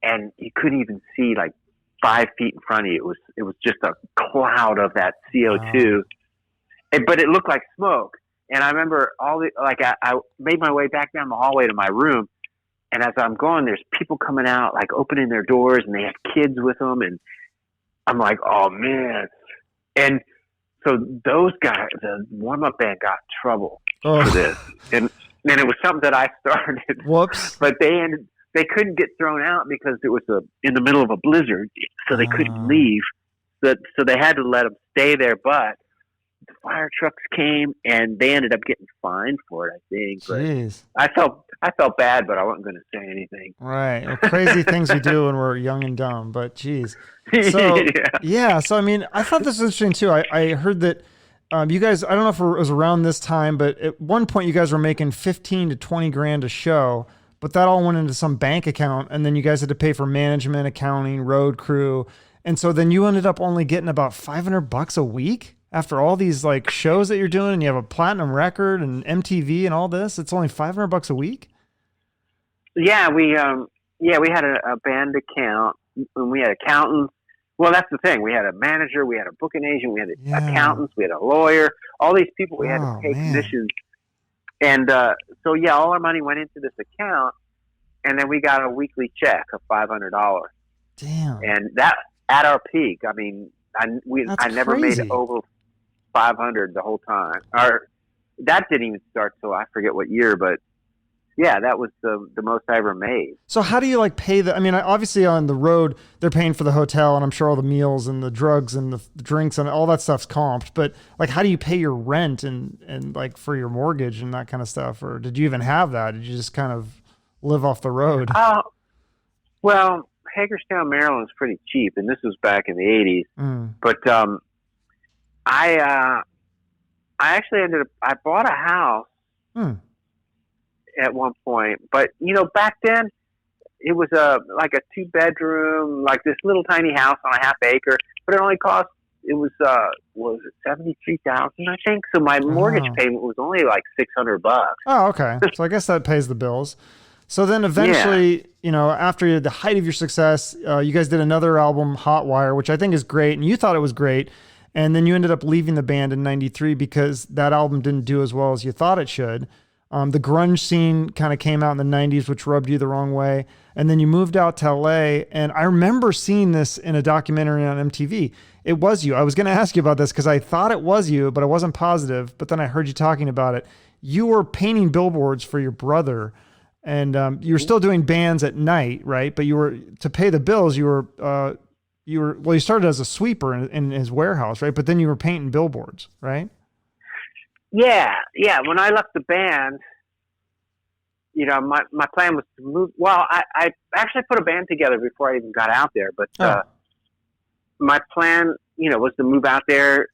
and you couldn't even see like 5 feet in front of you. It was just a cloud of that CO2, but it looked like smoke. And I remember I made my way back down the hallway to my room, and as I'm going, there's people coming out, like opening their doors, and they have kids with them, and I'm like, oh man. And so those guys, the warm-up band got in trouble for this. And it was something that I started. Whoops. But they couldn't get thrown out because it was in the middle of a blizzard, so they couldn't leave. So they had to let them stay there, but the fire trucks came and they ended up getting fined for it, I think. But jeez. I felt bad, but I wasn't going to say anything. Right. Well, crazy things we do when we're young and dumb, but geez. So, yeah. So, I mean, I thought this was interesting too. I heard that you guys, I don't know if it was around this time, but at one point you guys were making 15 to 20 grand a show, but that all went into some bank account. And then you guys had to pay for management, accounting, road crew. And so then you ended up only getting about $500 a week after all these like shows that you're doing, and you have a platinum record and MTV and all this. It's only $500 a week. Yeah, we had a band account, and we had accountants. Well, that's the thing. We had a manager, we had a booking agent, we had accountants, we had a lawyer. All these people we had to pay commissions, and so all our money went into this account, and then we got a weekly check of $500. Damn. And that at our peak. I mean, I never made over 500 the whole time. Or that didn't even start till I forget what year, but yeah, that was the most I ever made. So how do you like pay I mean, obviously on the road, they're paying for the hotel, and I'm sure all the meals and the drugs and the drinks and all that stuff's comped, but like, how do you pay your rent and like for your mortgage and that kind of stuff? Or did you even have that? Did you just kind of live off the road? Well, Hagerstown, Maryland's pretty cheap, and this was back in the 80s. But I actually I bought a house at one point, but back then it was like a 2-bedroom, like this little tiny house on a half acre, but it only cost, was it $73,000, I think. So my mortgage payment was only like $600. Oh, okay. So I guess that pays the bills. So then eventually, after the height of your success, you guys did another album, Hotwire, which I think is great, and you thought it was great. And then you ended up leaving the band in 93 because that album didn't do as well as you thought it should. The grunge scene kind of came out in the 90s, which rubbed you the wrong way. And then you moved out to LA. And I remember seeing this in a documentary on MTV. It was you. I was going to ask you about this because I thought it was you, but I wasn't positive. But then I heard you talking about it. You were painting billboards for your brother. And you were still doing bands at night, right? But you were, to pay the bills, you started as a sweeper in his warehouse, right? But then you were painting billboards, right? Yeah. When I left the band, my plan was to move. Well, I actually put a band together before I even got out there. But my plan, was to move out there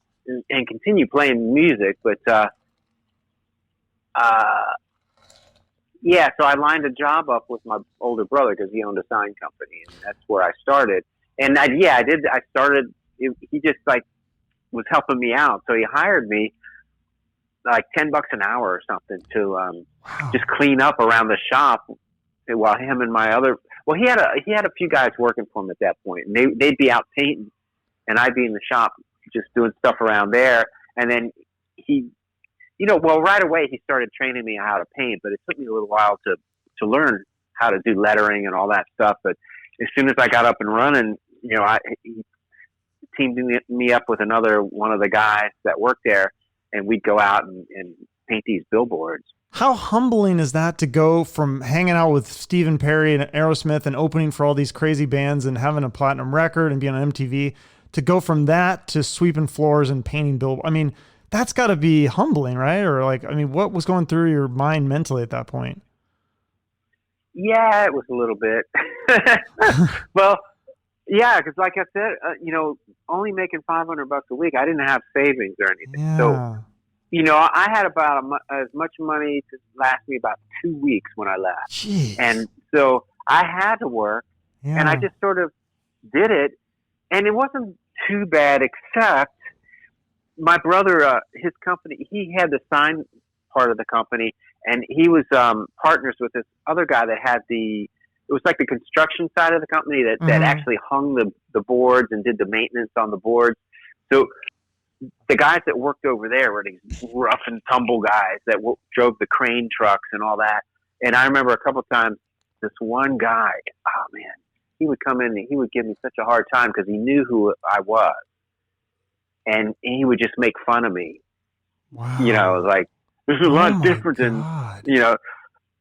and continue playing music. But so I lined a job up with my older brother because he owned a sign company, and that's where I started. And I did. I started. He just was helping me out, so he hired me like $10 an hour or something to just clean up around the shop while him and my other. Well, he had a few guys working for him at that point, and they'd be out painting, and I'd be in the shop just doing stuff around there. And then he. Right away he started training me how to paint, but it took me a little while to learn how to do lettering and all that stuff. But as soon as I got up and running, he teamed me up with one of the guys that worked there, and we'd go out and paint these billboards. How humbling is that to go from hanging out with Stephen Perry and Aerosmith and opening for all these crazy bands and having a platinum record and being on MTV, to go from that to sweeping floors and painting billboards? I mean, that's got to be humbling, right? Or what was going through your mind mentally at that point? Yeah, it was a little bit. Well, yeah, because like I said, only making $500 a week, I didn't have savings or anything. Yeah. So, I had about as much money to last me about 2 weeks when I left. Jeez. And so I had to work, and I just sort of did it, and it wasn't too bad, except my brother, his company, he had the sign part of the company, and he was partners with this other guy that had it was like the construction side of the company that actually hung the boards and did the maintenance on the boards. So the guys that worked over there were these rough and tumble guys that drove the crane trucks and all that. And I remember a couple of times, this one guy, oh man, he would come in and he would give me such a hard time because he knew who I was, and he would just make fun of me. Wow. You know, like, this is a lot different than, you know,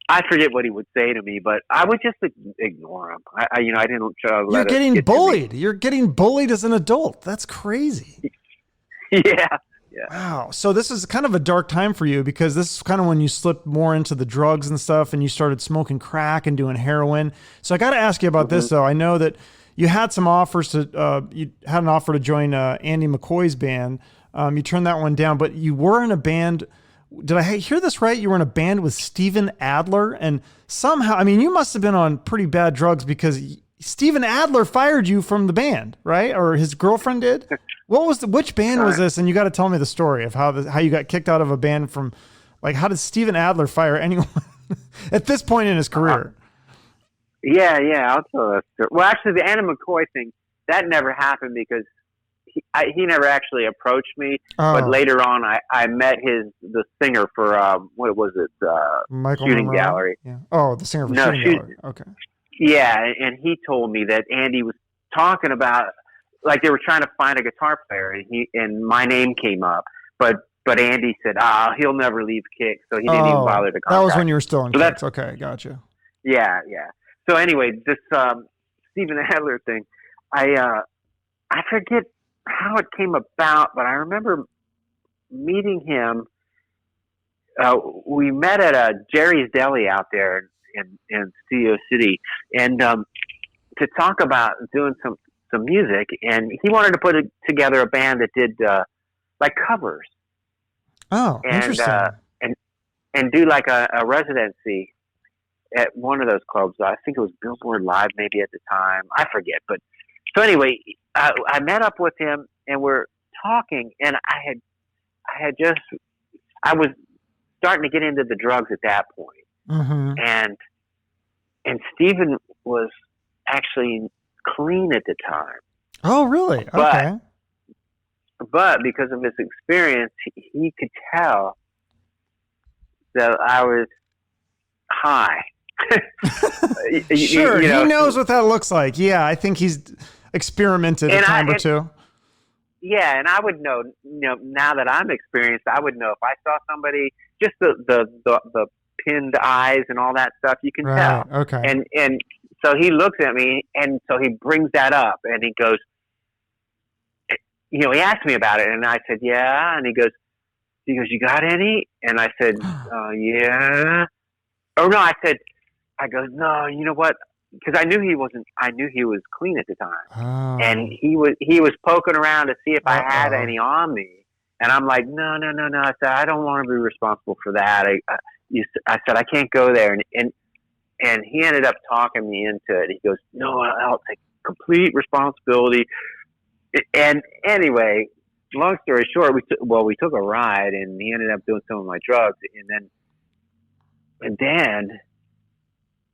I forget what he would say to me, but I would just ignore him. I didn't try to let it. You're getting bullied. You're getting bullied as an adult. That's crazy. Yeah. Wow. So this is kind of a dark time for you, because this is kind of when you slipped more into the drugs and stuff, and you started smoking crack and doing heroin. So I got to ask you about this, though. I know that you had some offers you had an offer to join Andy McCoy's band. You turned that one down, but you were in a band. Did I hear this right? You were in a band with Steven Adler, and somehow, I mean, you must have been on pretty bad drugs, because Steven Adler fired you from the band, right? Or his girlfriend did? Which band was this? And you got to tell me the story of how you got kicked out of a band from, like, how did Steven Adler fire anyone at this point in his career? Yeah, I'll tell that story. Well, actually, the Anna McCoy thing, that never happened because he never actually approached me. But later on, I met the singer for, what was it? Shooting Monroe? Gallery. Yeah. Oh, the singer for Shooting Gallery. Okay. Yeah, and he told me that Andy was talking about, like, they were trying to find a guitar player, and my name came up, but Andy said, he'll never leave Kix, so he didn't even bother to contact. That was when you were still in Kix. Okay, gotcha. Yeah. So anyway, this Steven Adler thing, I forget how it came about, but I remember meeting him. We met at Jerry's Deli out there in Studio City, and to talk about doing some music, and he wanted to put together a band that did like covers. Oh, interesting. And do like a residency at one of those clubs. I think it was Billboard Live maybe at the time. I forget. But so anyway, I met up with him, and we're talking, and I was starting to get into the drugs at that point. Mm-hmm. And Steven was actually clean at the time. Oh, really? Okay. But because of his experience, he could tell that I was high. Sure, he knows what that looks like. Yeah, I think he's experimented a time or two. Yeah, and I would know. Now that I'm experienced, I would know if I saw somebody, just the pinned eyes and all that stuff. You can tell. Okay. And so he looks at me, and so he brings that up, and he goes, he asked me about it, and I said, yeah, and he goes, you got any? And I said, yeah. Oh no, I goes, no, you know what? Because I knew he was clean at the time, and he was poking around to see if I had any on me, and I'm like, no. I said, I don't want to be responsible for that. I said, I can't go there, and he ended up talking me into it. He goes, no, I'll take complete responsibility. And anyway, long story short, we took a ride, and he ended up doing some of my drugs, and then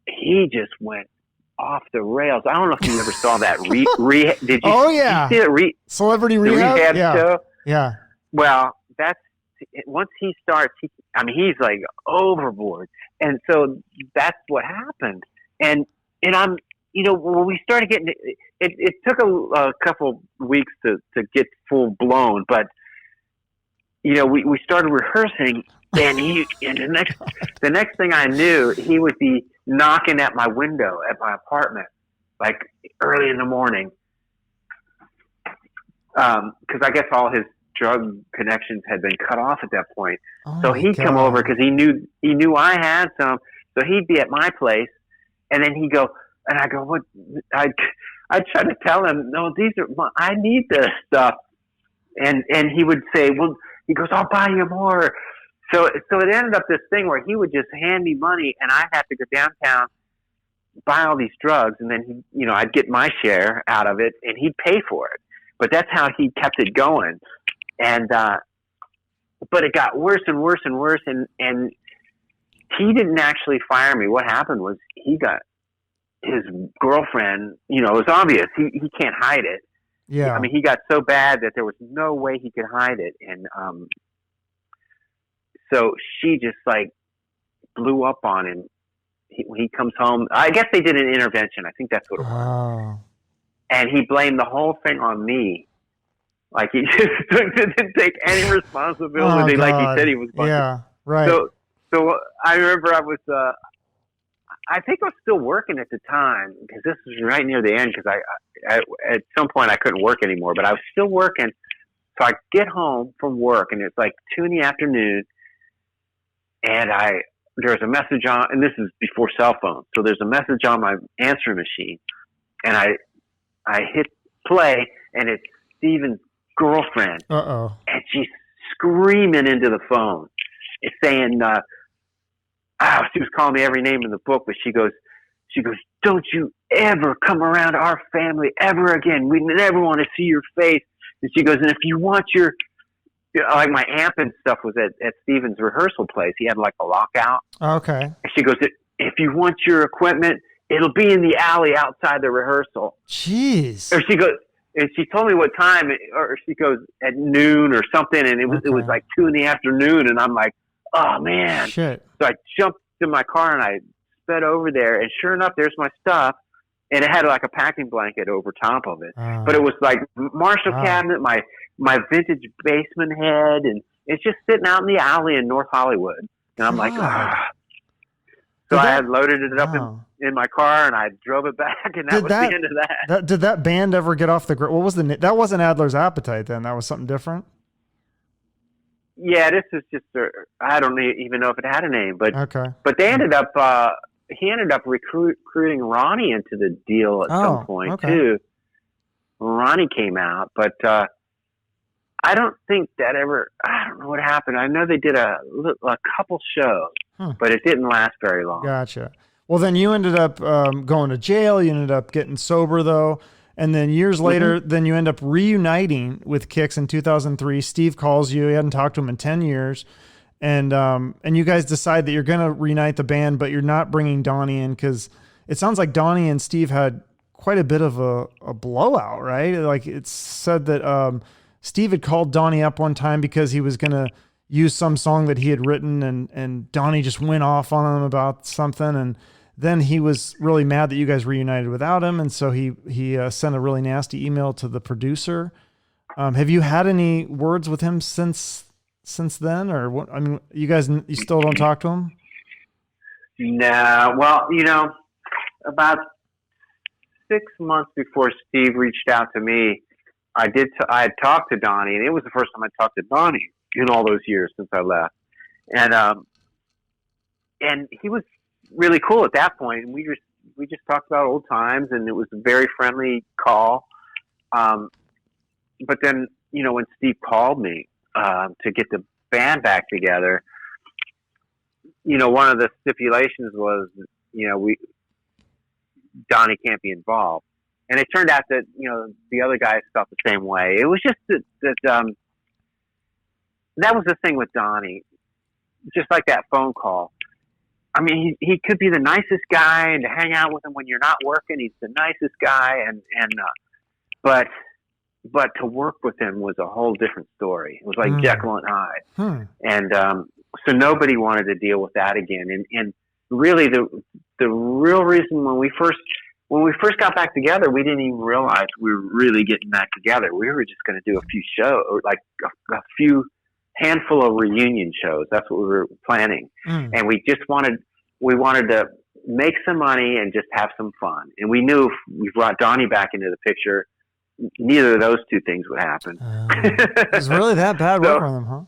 he just went off the rails. I don't know if you ever saw that. Did you? Oh yeah. Did you see it? Celebrity Rehab show. Yeah. Well, that's once he starts. He's like overboard, and so that's what happened. And I'm, when we started getting it took a couple weeks to get full blown, but we started rehearsing, and the next thing I knew, he would be knocking at my window at my apartment, like early in the morning, because I guess all his drug connections had been cut off at that point. So he'd come over because he knew I had some. So he'd be at my place, and then he'd go, and I go, what? I try to tell him, no, I need this stuff, and he would say, well, he goes, I'll buy you more. So it ended up this thing where he would just hand me money, and I'd have to go downtown, buy all these drugs, and then I'd get my share out of it, and he'd pay for it. But that's how he kept it going. And but it got worse and worse and worse, and he didn't actually fire me. What happened was he got his girlfriend. It was obvious he can't hide it. Yeah. He got so bad that there was no way he could hide it, and so she just like blew up on him he comes home. I guess they did an intervention. I think that's what it was. Oh. And he blamed the whole thing on me. Like he just didn't take any responsibility, like he said he was going to. Yeah, right. So I remember I was, I think I was still working at the time because this was right near the end because I at some point I couldn't work anymore, but I was still working. So I get home from work and it's like 2 PM, and there's a message on, and this is before cell phones. So there's a message on my answering machine, and I hit play, and it's Steven's girlfriend. Uh-oh. And she's screaming into the phone. It's saying, she was calling me every name in the book, but she goes, don't you ever come around our family ever again. We never want to see your face. And she goes, and if you want your, like my amp and stuff was at Steven's rehearsal place. He had like a lockout. Okay. And she goes, if you want your equipment, it'll be in the alley outside the rehearsal. Jeez. Or she goes, and she told me what time, or she goes at noon or something, and it was like 2 PM, and I'm like, oh man. Shit. So I jumped in my car and I sped over there, and sure enough, there's my stuff, and it had like a packing blanket over top of it. But it was like Marshall cabinet, my vintage basement head, and it's just sitting out in the alley in North Hollywood, and I'm like, ah. So I had loaded it up in my car, and I drove it back, and that was the end of that. Did that band ever get off the ground? What was that wasn't Adler's Appetite then? That was something different? Yeah, this is just I don't even know if it had a name, but they ended up he ended up recruiting Ronnie into the deal at some point too. Ronnie came out, but I don't think that ever. I don't know what happened. I know they did a couple shows, but it didn't last very long. Gotcha. Well, then you ended up going to jail. You ended up getting sober, though. And then years later, then you end up reuniting with Kix in 2003. Steve calls you. You hadn't talked to him in 10 years. And you guys decide that you're going to reunite the band, but you're not bringing Donnie in because it sounds like Donnie and Steve had quite a bit of a blowout, right? Like it's said that Steve had called Donnie up one time because he was going to use some song that he had written, and Donnie just went off on him about something, and then he was really mad that you guys reunited without him, and so he sent a really nasty email to the producer. Have you had any words with him since then, or what? I mean, you still don't talk to him? No. Well, about 6 months before Steve reached out to me, I had talked to Donnie, and it was the first time I talked to Donnie in all those years since I left, and he was really cool at that point, and we just talked about old times, and it was a very friendly call. But then, when Steve called me to get the band back together, one of the stipulations was, Donnie can't be involved, and it turned out that the other guys felt the same way. It was just that was the thing with Donnie, just like that phone call. I mean, he could be the nicest guy, and to hang out with him when you're not working, he's the nicest guy, but to work with him was a whole different story. It was like Jekyll and Hyde, and so nobody wanted to deal with that again. And really, the real reason when we first got back together, we didn't even realize we were really getting back together. We were just going to do a few shows, like a few handful of reunion shows. That's what we were planning. And we wanted to make some money and just have some fun. And we knew if we brought Donnie back into the picture, neither of those two things would happen. It was really that bad working with them, huh?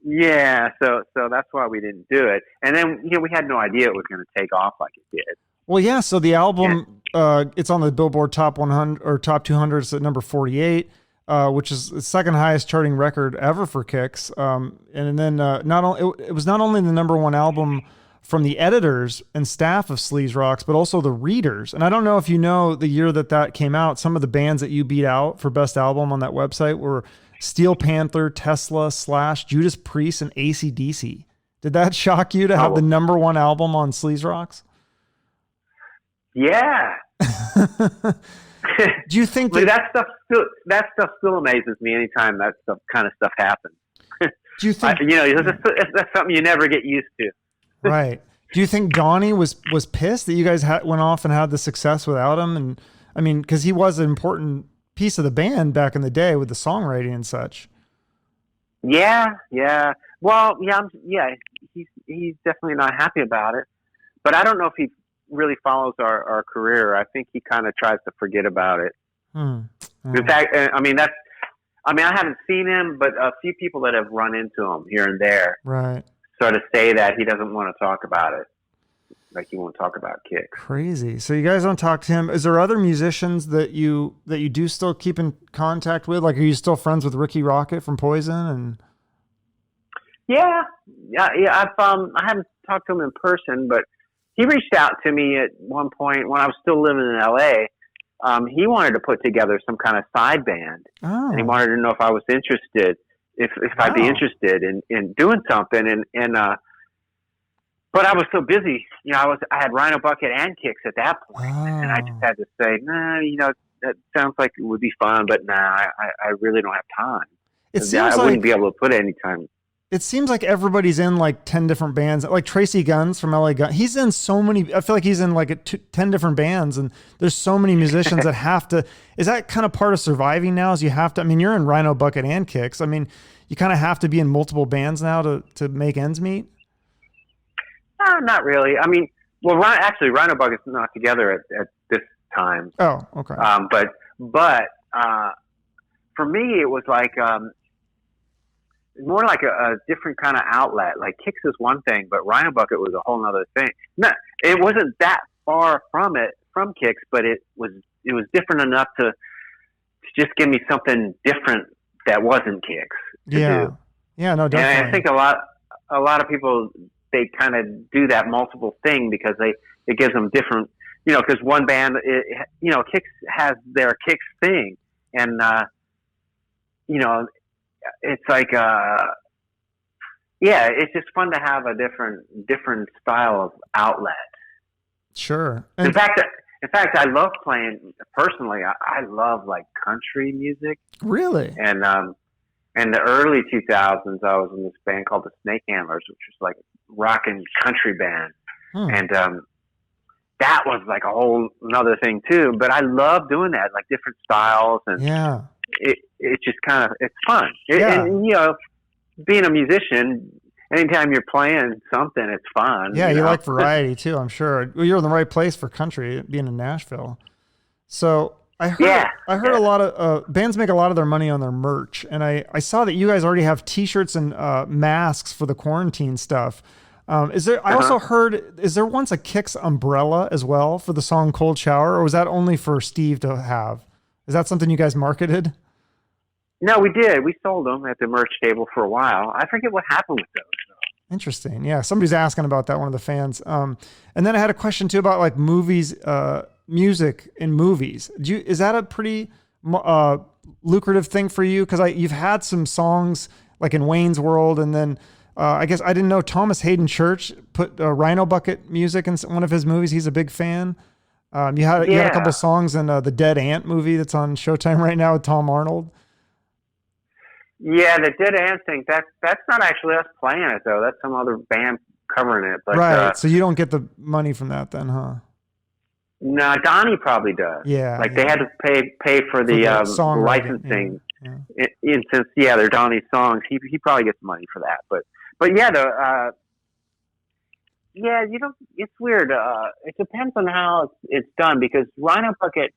Yeah. So that's why we didn't do it. And then, we had no idea it was going to take off like it did. Well, yeah. So the album, it's on the Billboard Top 100 or Top 200. It's at number 48. Which is the second highest charting record ever for Kix. And then it was not only the number one album from the editors and staff of Sleaze Rocks, but also the readers. And I don't know if you know the year that came out, some of the bands that you beat out for best album on that website were Steel Panther, Tesla, Slash, Judas Priest, and AC/DC. Did that shock you to have the number one album on Sleaze Rocks? Yeah. Do you think that stuff still amazes me anytime that kind of stuff happens? Do you think that's something you never get used to? Right. Do you think Donnie was pissed that you guys went off and had the success without him? And I mean, because he was an important piece of the band back in the day with the songwriting and such. Yeah. Well, he's definitely not happy about it. But I don't know if he really follows our career. I think he kind of tries to forget about it. In fact, I mean, I haven't seen him, but a few people that have run into him here and there sort of say that he doesn't want to talk about it. Like he won't talk about Kix. Crazy. So you guys don't talk to him. Is there other musicians that you do still keep in contact with? Like, are you still friends with Rikki Rockett from Poison? And yeah. I haven't talked to him in person, but he reached out to me at one point when I was still living in LA. He wanted to put together some kind of side band, and he wanted to know if I was interested, if I'd be interested in doing something. But I was so busy, I had Rhino Bucket and Kix at that point, and I just had to say, nah, that sounds like it would be fun, but nah, I really don't have time. I wouldn't be able to put it any time. It seems like everybody's in like 10 different bands. Like Tracy Guns from LA Gun, he's in so many. I feel like he's in like 10 different bands, and there's so many musicians that have to. Is that kind of part of surviving now? Is you have to? I mean, you're in Rhino Bucket and Kix. I mean, you kind of have to be in multiple bands now to make ends meet. Not really. I mean, well, Rhino Bucket's not together at this time. Oh, okay. But for me, it was like. More like a different kind of outlet. Like Kix is one thing, but Rhino Bucket was a whole other thing. No, it wasn't that far from Kix, but it was different enough to just give me something different that wasn't Kix. Yeah, no, definitely. And I think a lot of people, they kind of do that multiple thing because it gives them different. Because one band, Kix has their Kix thing, and it's like it's just fun to have a different style of outlet. Sure. In fact, I love playing personally. I love like country music. Really? And in the early 2000s, I was in this band called the Snake Handlers, which was like a rock and country band, and that was like a whole another thing too. But I love doing that, like different styles and It's just kind of, it's fun. And, being a musician, anytime you're playing something, it's fun. Yeah, you like variety too, I'm sure. Well, you're in the right place for country, being in Nashville. So I heard a lot of bands make a lot of their money on their merch. And I saw that you guys already have t-shirts and masks for the quarantine stuff. Is there? I also heard, is there once a Kix umbrella as well for the song Cold Shower, or was that only for Steve to have? Is that something you guys marketed? No, we did. We sold them at the merch table for a while. I forget what happened with those, though. Interesting. Yeah, somebody's asking about that, one of the fans. And then I had a question, too, about like movies, music in movies. Is that a pretty lucrative thing for you? Because you've had some songs like in Wayne's World, and then I guess I didn't know Thomas Hayden Church put Rhino Bucket music in one of his movies. He's a big fan. You had a couple songs in the Dead Ant movie that's on Showtime right now with Tom Arnold. Yeah, the Dead Ant thing, that's not actually us playing it, though. That's some other band covering it. But, right, so you don't get the money from that then, huh? No, Donnie probably does. Yeah. Like they had to pay for the licensing. Yeah. Since they're Donnie's songs, he probably gets money for that. But yeah, it's weird. It depends on how it's done, because Rhino Bucket,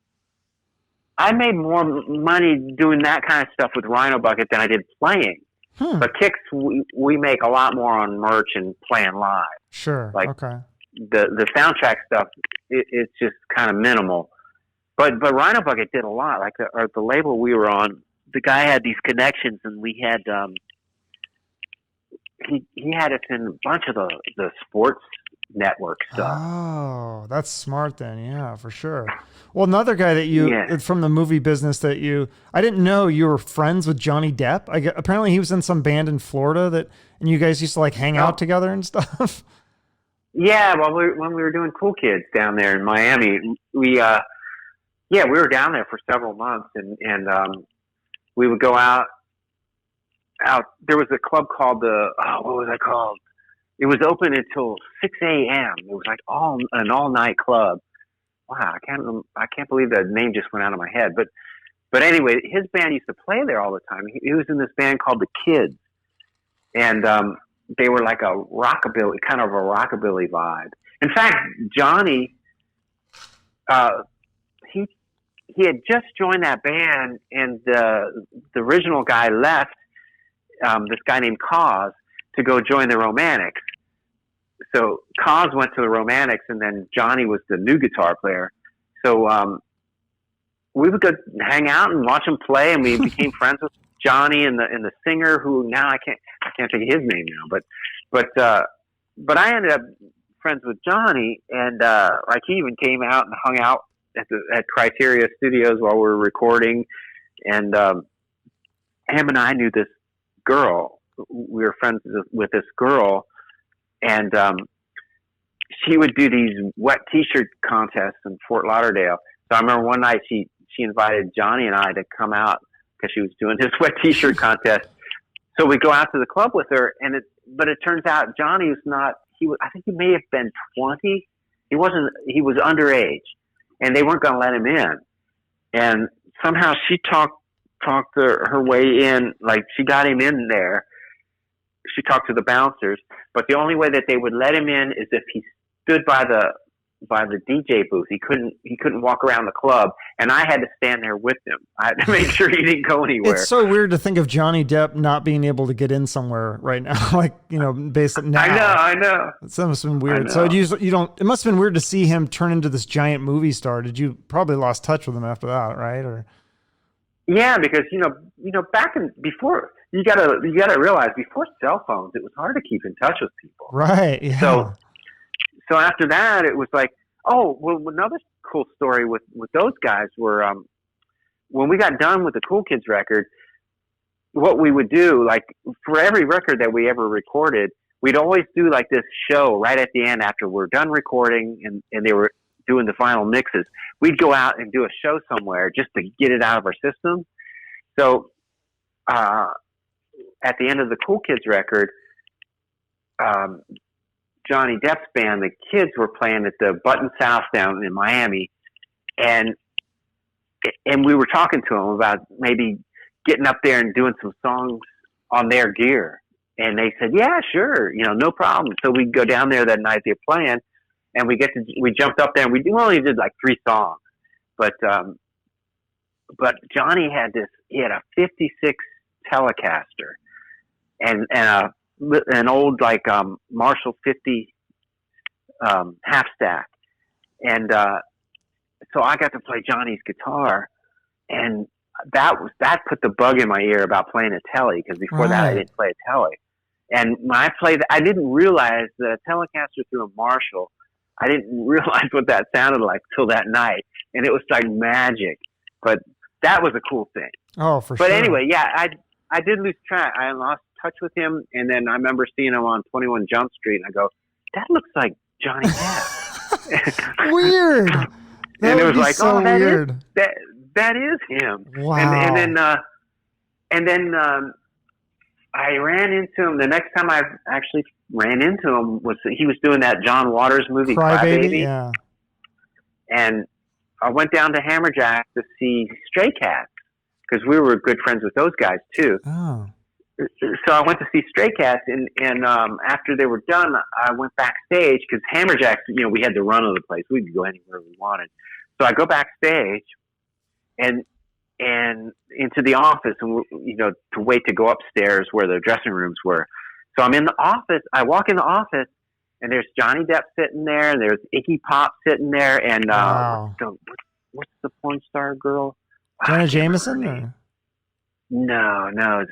I made more money doing that kind of stuff with Rhino Bucket than I did playing. But Kix, we make a lot more on merch and playing live. Sure. Like okay. The soundtrack stuff, it's just kind of minimal. But Rhino Bucket did a lot. Like the label we were on, the guy had these connections, and we had he had us in a bunch of the sports network stuff. Oh, that's smart then. Yeah, for sure. Well, another guy that from the movie business I didn't know you were friends with Johnny Depp. Apparently he was in some band in Florida and you guys used to like hang out together and stuff. Yeah. Well, when we were doing Cool Kids down there in Miami, we were down there for several months, and we would go out. There was a club called what was it called? it was open until 6 a.m. It was like an all night club. Wow, I can't believe that name just went out of my head. But anyway, his band used to play there all the time. He was in this band called the Kids, and they were like a rockabilly, kind of a rockabilly vibe. In fact, Johnny, he had just joined that band, and the original guy left. This guy named Cause to go join the Romantics. So Cause went to the Romantics, and then Johnny was the new guitar player. So we would go hang out and watch him play, and we became friends with Johnny and the singer, who now I can't think of his name now, but I ended up friends with Johnny, and like he even came out and hung out at Criteria Studios while we were recording, and him and I knew this girl. We were friends with this girl, and she would do these wet T-shirt contests in Fort Lauderdale. So I remember one night she invited Johnny and I to come out because she was doing this wet T-shirt contest. So we go out to the club with her, but it turns out Johnny was not. I think he may have been 20. He wasn't. He was underage, and they weren't going to let him in. And somehow she talked her way in. Like, she got him in there. She talked to the bouncers, but the only way that they would let him in is if he stood by the DJ booth. He couldn't walk around the club, and I had to stand there with him. I had to make sure he didn't go anywhere. It's so weird to think of Johnny Depp not being able to get in somewhere right now, like, basically now. I know. It must have been weird. So you don't. It must have been weird to see him turn into this giant movie star. Did you probably lost touch with him after that, right? Or yeah, because back before. You gotta realize, before cell phones, it was hard to keep in touch with people. Right. Yeah. So after that, it was like, another cool story with those guys were, when we got done with the Cool Kids record, what we would do, like, for every record that we ever recorded, we'd always do like this show right at the end after we're done recording and they were doing the final mixes. We'd go out and do a show somewhere just to get it out of our system. So, at the end of the Cool Kids record, Johnny Depp's band, the Kids, were playing at the Button South down in Miami, and we were talking to them about maybe getting up there and doing some songs on their gear, and they said, "Yeah, sure, no problem." So we go down there that night they're playing, and we jumped up there, and we only did like 3 songs, but Johnny had a 56 Telecaster. And an old Marshall 50 half stack, and so I got to play Johnny's guitar, and that put the bug in my ear about playing a Tele, because before that I didn't play a Tele. And when I played, I didn't realize the Telecaster through a Marshall. I didn't realize what that sounded like till that night, and it was like magic. But that was a cool thing. Oh, for sure. But anyway, yeah, I did lose track. I lost touch with him, and then I remember seeing him on 21 Jump Street, and I go, that looks like Johnny Depp. Weird. And it was like, so weird. That is him. Wow. And then I ran into him. The next time I actually ran into him he was doing that John Waters movie, Cry Baby. Yeah. And I went down to Hammerjack to see Stray Cats, because we were good friends with those guys too. Oh. So I went to see Stray Cats, and after they were done, I went backstage, because Hammerjacks, we had the run of the place. We could go anywhere we wanted. So I go backstage and into the office, and to wait to go upstairs where the dressing rooms were. So I'm in the office. I walk in the office, and there's Johnny Depp sitting there, and there's Iggy Pop sitting there, and wow. what's the porn star girl? Jenna Jameson? Or? No, it's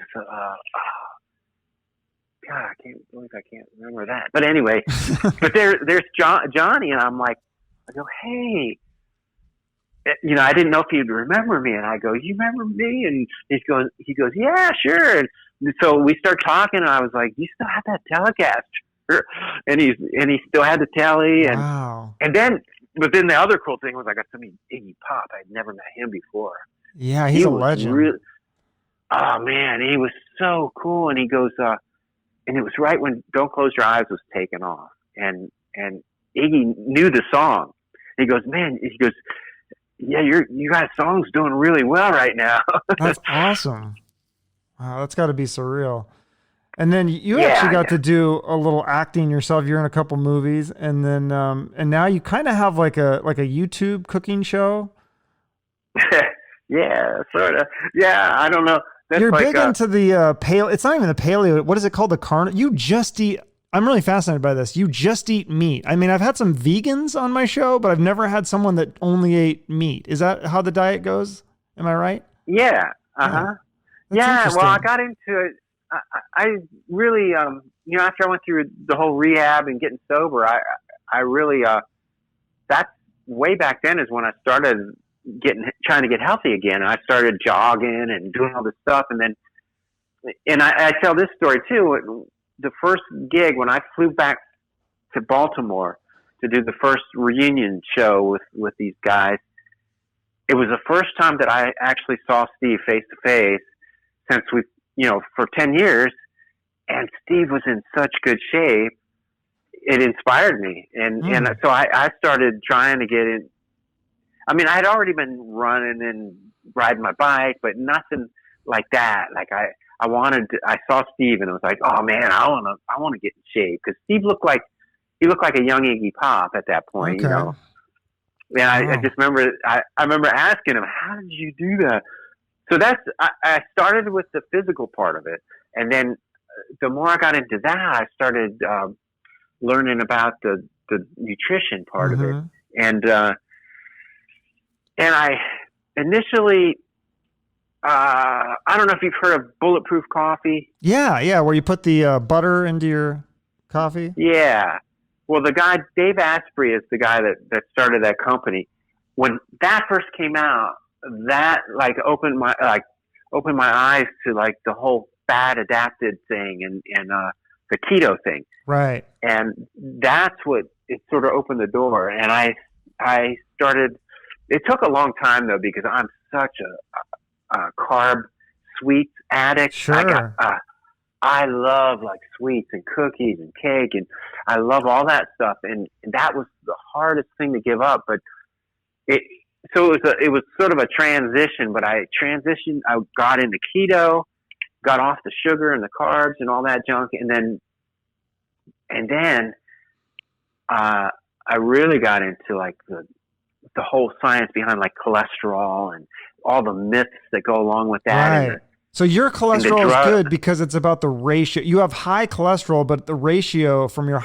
God, I can't believe I can't remember that. But anyway, but there's Johnny, and I'm like, I go, hey, I didn't know if he'd remember me, and I go, you remember me? And he goes, yeah, sure. And so we start talking, and I was like, you still have that Telecaster? And he still had the Tele, and wow. and then the other cool thing was I got to meet Iggy Pop. I'd never met him before. Yeah, he's a legend. Oh man, he was so cool. And he goes, and it was right when "Don't Close Your Eyes" was taken off, and Iggy knew the song. He goes, "Man," he goes, "Yeah, you guys' song's doing really well right now." That's awesome. Wow, that's got to be surreal. And then you actually got to do a little acting yourself. You're in a couple movies, and then and now you kind of have like a YouTube cooking show. Yeah, sort of. Yeah, I don't know. That's You're like, big into the paleo. It's not even the paleo. What is it called? The carnivore. You just eat. I'm really fascinated by this. You just eat meat. I mean, I've had some vegans on my show, but I've never had someone that only ate meat. Is that how the diet goes? Am I right? Yeah. Uh-huh. Yeah, well, I got into it. I really, after I went through the whole rehab and getting sober, I really, that's way back then is when I started trying to get healthy again. I started jogging and doing all this stuff. And I tell this story too. The first gig when I flew back to Baltimore to do the first reunion show with these guys, it was the first time that I actually saw Steve face to face since for 10 years, and Steve was in such good shape. It inspired me. And so I started trying to get in. I mean, I'd already been running and riding my bike, but nothing like that. Like I saw Steve and I was like, oh man, I want to get in shape. Cause Steve looked like a young Iggy Pop at that point, okay. And I just remember, I remember asking him, how did you do that? So I started with the physical part of it. And then the more I got into that, I started learning about the nutrition part of it. And I initially, I don't know if you've heard of bulletproof coffee. Yeah. Where you put the butter into your coffee. Yeah. Well, the guy, Dave Asprey, is the guy that started that company. When that first came out, that like opened my eyes to like the whole fat adapted thing and the keto thing. Right. And that's what it sort of opened the door. And I started, it took a long time though, because I'm such a carb sweets addict. Sure. I love like sweets and cookies and cake, and I love all that stuff. And that was the hardest thing to give up. But it was sort of a transition, but I got into keto, got off the sugar and the carbs and all that junk. And then I really got into like the whole science behind like cholesterol and all the myths that go along with that. Right. So your cholesterol is good because it's about the ratio. You have high cholesterol, but the ratio from your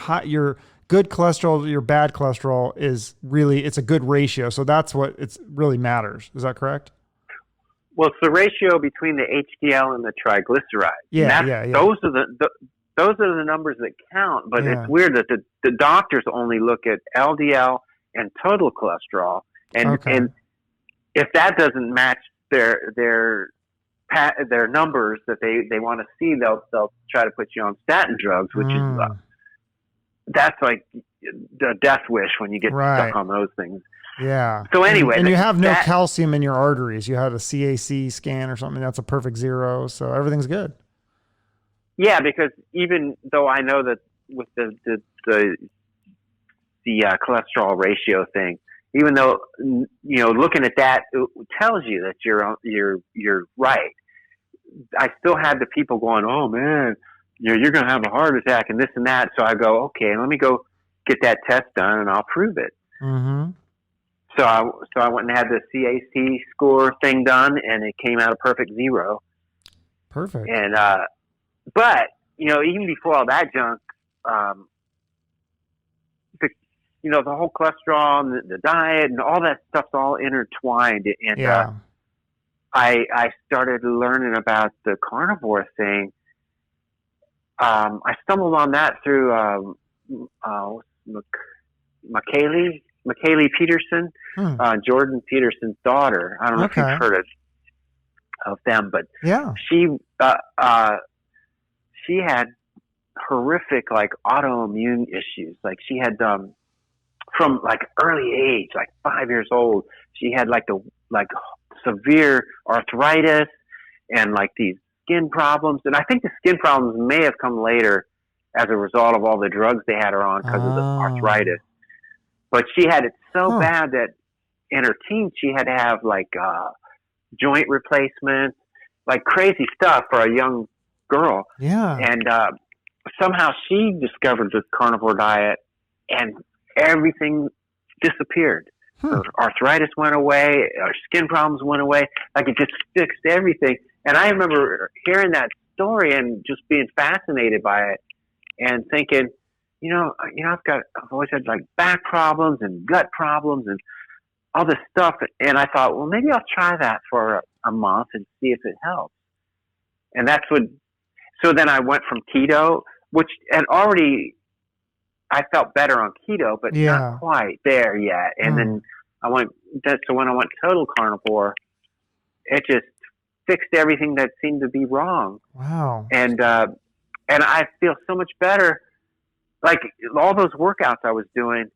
good cholesterol to your bad cholesterol is really, it's a good ratio. So that's what it's really matters. Is that correct? Well, it's the ratio between the HDL and the triglyceride. Yeah. Those are the numbers that count. But it's weird that the doctors only look at LDL and total cholesterol, and if that doesn't match their numbers that they want to see, they'll try to put you on statin drugs, which is that's like the death wish when you get stuck on those things. Yeah. So anyway, and you have no calcium in your arteries. You had a CAC scan or something. That's a perfect 0. So everything's good. Yeah, because even though I know that with the cholesterol ratio thing, even though looking at that, it tells you that you're right. I still had the people going, "Oh man, you're going to have a heart attack and this and that." So I go, "Okay, let me go get that test done and I'll prove it." Mm-hmm. So I went and had the CAC score thing done, and it came out a perfect 0. Perfect. And but even before all that junk, the whole cholesterol and the diet and all that stuff's all intertwined. And I started learning about the carnivore thing. I stumbled on that through McKaylee Peterson, Jordan Peterson's daughter. I don't know if you've heard of them, but she had horrific like autoimmune issues. Like she had from like early age, like 5 years old, she had like severe arthritis and like these skin problems. And I think the skin problems may have come later as a result of all the drugs they had her on because of the arthritis. But she had it so bad that in her teens, she had to have like joint replacements, like crazy stuff for a young girl. Yeah. And somehow she discovered the carnivore diet and everything disappeared. Her arthritis went away, her skin problems went away. Like it just fixed everything. And I remember hearing that story and just being fascinated by it and thinking, I've always had like back problems and gut problems and all this stuff. And I thought, well, maybe I'll try that for a month and see if it helps. And so then I went from keto, and already I felt better on keto, but not quite there yet. And then when I went total carnivore, it just fixed everything that seemed to be wrong. Wow. And I feel so much better. Like all those workouts I was doing,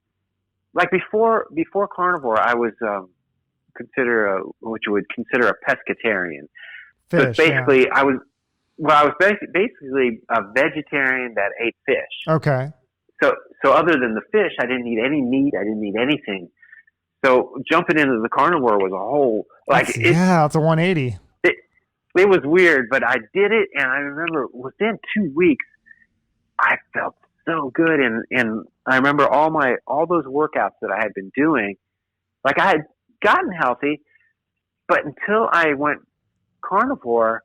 like before carnivore, I was what you would consider a pescatarian. Fish, so basically, I was basically a vegetarian that ate fish. Okay. So other than the fish, I didn't eat any meat. I didn't eat anything. So jumping into the carnivore was a whole it's a 180. It was weird, but I did it, and I remember within 2 weeks, I felt so good, and I remember all those workouts that I had been doing, like I had gotten healthy, but until I went carnivore,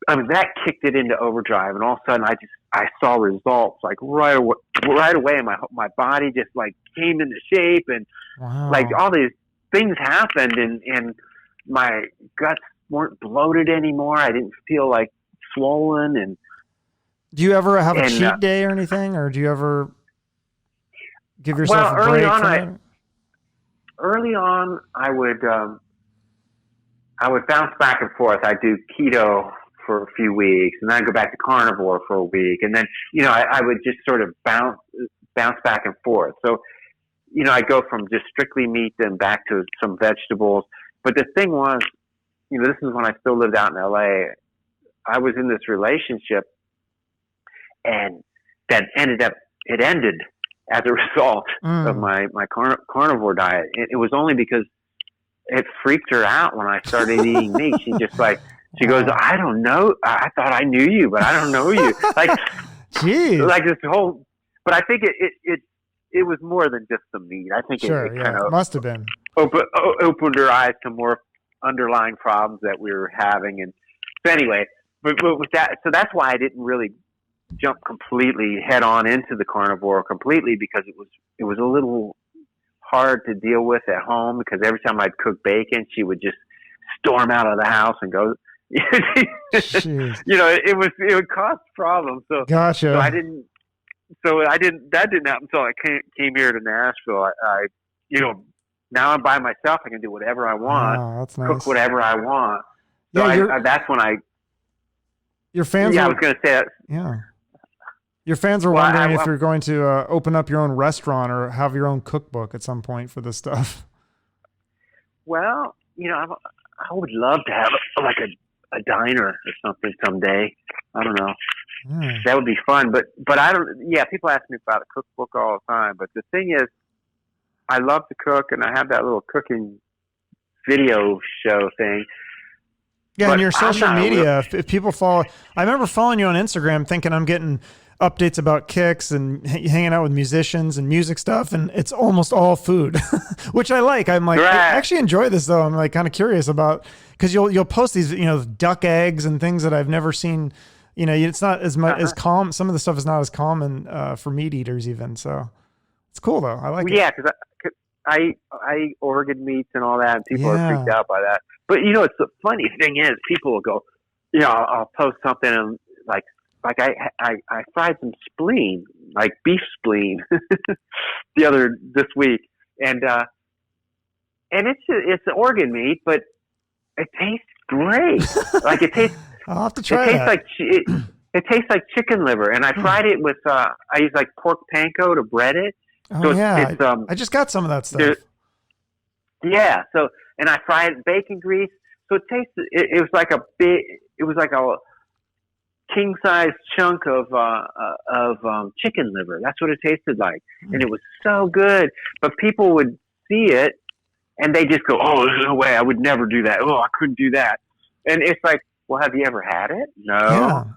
that kicked it into overdrive, and all of a sudden I saw results like right away, and my body just like came into shape, and like all these things happened, and my guts weren't bloated anymore. I didn't feel like swollen. And do you ever have a cheat day or anything, or do you ever give yourself a break? Early on, I would bounce back and forth. I'd do keto for a few weeks, and then I'd go back to carnivore for a week, and then I would just sort of bounce back and forth. So I'd go from just strictly meat then back to some vegetables. But the thing was, this is when I still lived out in LA. I was in this relationship, and that ended as a result of my carnivore diet. It was only because it freaked her out when I started eating meat. She goes, I don't know. I thought I knew you, but I don't know you. Like, jeez. Like this whole. But I think it was more than just the meat. I think it kind of must have been opened her eyes to more underlying problems that we were having. And so anyway, but with that, so that's why I didn't really jump completely head on into the carnivore completely, because it was a little hard to deal with at home, because every time I'd cook bacon, she would just storm out of the house and go. It would cause problems. So gotcha. That didn't happen until I came here to Nashville. I now I'm by myself. I can do whatever I want. Oh, that's nice. Cook whatever I want. So that's when your fans. Yeah, I was going to say that. Yeah. Your fans were wondering if you're going to open up your own restaurant or have your own cookbook at some point for this stuff. Well, I would love to have a diner or something someday. I don't know. That would be fun, but I don't. Yeah, people ask me about a cookbook all the time. But the thing is, I love to cook, and I have that little cooking video show thing. Yeah, and your social media, if people follow, I remember following you on Instagram thinking I'm getting updates about Kix and hanging out with musicians and music stuff, and it's almost all food, which I like. I'm like, I actually enjoy this though. I'm like kind of curious about, because you'll post these, duck eggs and things that I've never seen. It's not as much as common. Some of the stuff is not as common for meat eaters even. So it's cool though. I like it. Yeah, because I eat organ meats and all that, and people are freaked out by that. But it's the funny thing is, people will go, I'll post something and like I fried some spleen, like beef spleen, this week, and it's organ meat, but it tastes great. Like it tastes. I'll have to try that. It tastes like chicken liver, and I fried it with I use like pork panko to bread it. Oh so yeah, I just got some of that stuff. Yeah, and I fried it in bacon grease, so it tastes. It was like a big. it was like a king size chunk of chicken liver. That's what it tasted like, and it was so good. But people would see it and they just go, "Oh, there's no way! I would never do that. Oh, I couldn't do that." And it's like, well, have you ever had it? No.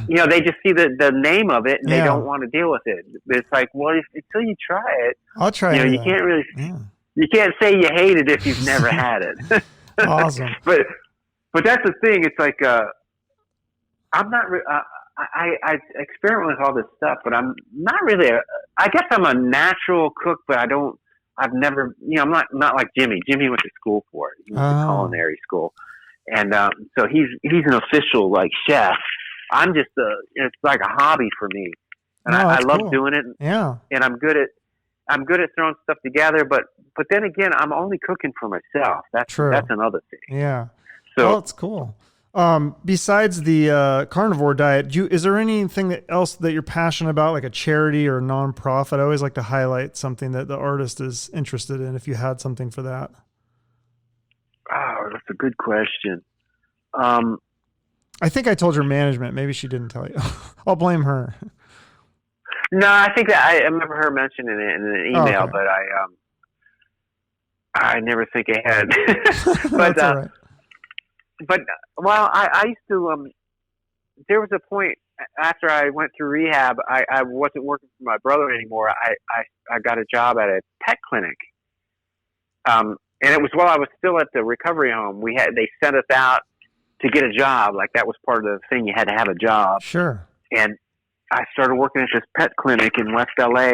Yeah. They just see the name of it and they don't want to deal with it. It's like, well, until you try it, I'll try it. You can't really, you can't say you hate it if you've never had it. Awesome. But that's the thing. It's like, I'm not, I experiment with all this stuff, but I'm not really, I guess I'm a natural cook, but I've never, I'm not like Jimmy. Jimmy went to school for it. He went to culinary school. And so he's an official like chef. I'm just it's like a hobby for me, and I love doing it. Yeah, and I'm good at throwing stuff together. But then again, I'm only cooking for myself. That's true. That's another thing. Yeah. So that's cool. Besides the carnivore diet, is there anything else that you're passionate about, like a charity or a nonprofit? I always like to highlight something that the artist is interested in. If you had something for that. Oh, that's a good question. I think I told your management. Maybe she didn't tell you. I'll blame her. No, I think that I remember her mentioning it in an email, but I never think I had. But That's all right. But I used to. There was a point after I went through rehab. I wasn't working for my brother anymore. I got a job at a pet clinic. And it was while I was still at the recovery home. They sent us out to get a job. Like that was part of the thing. You had to have a job. Sure. And I started working at this pet clinic in West LA,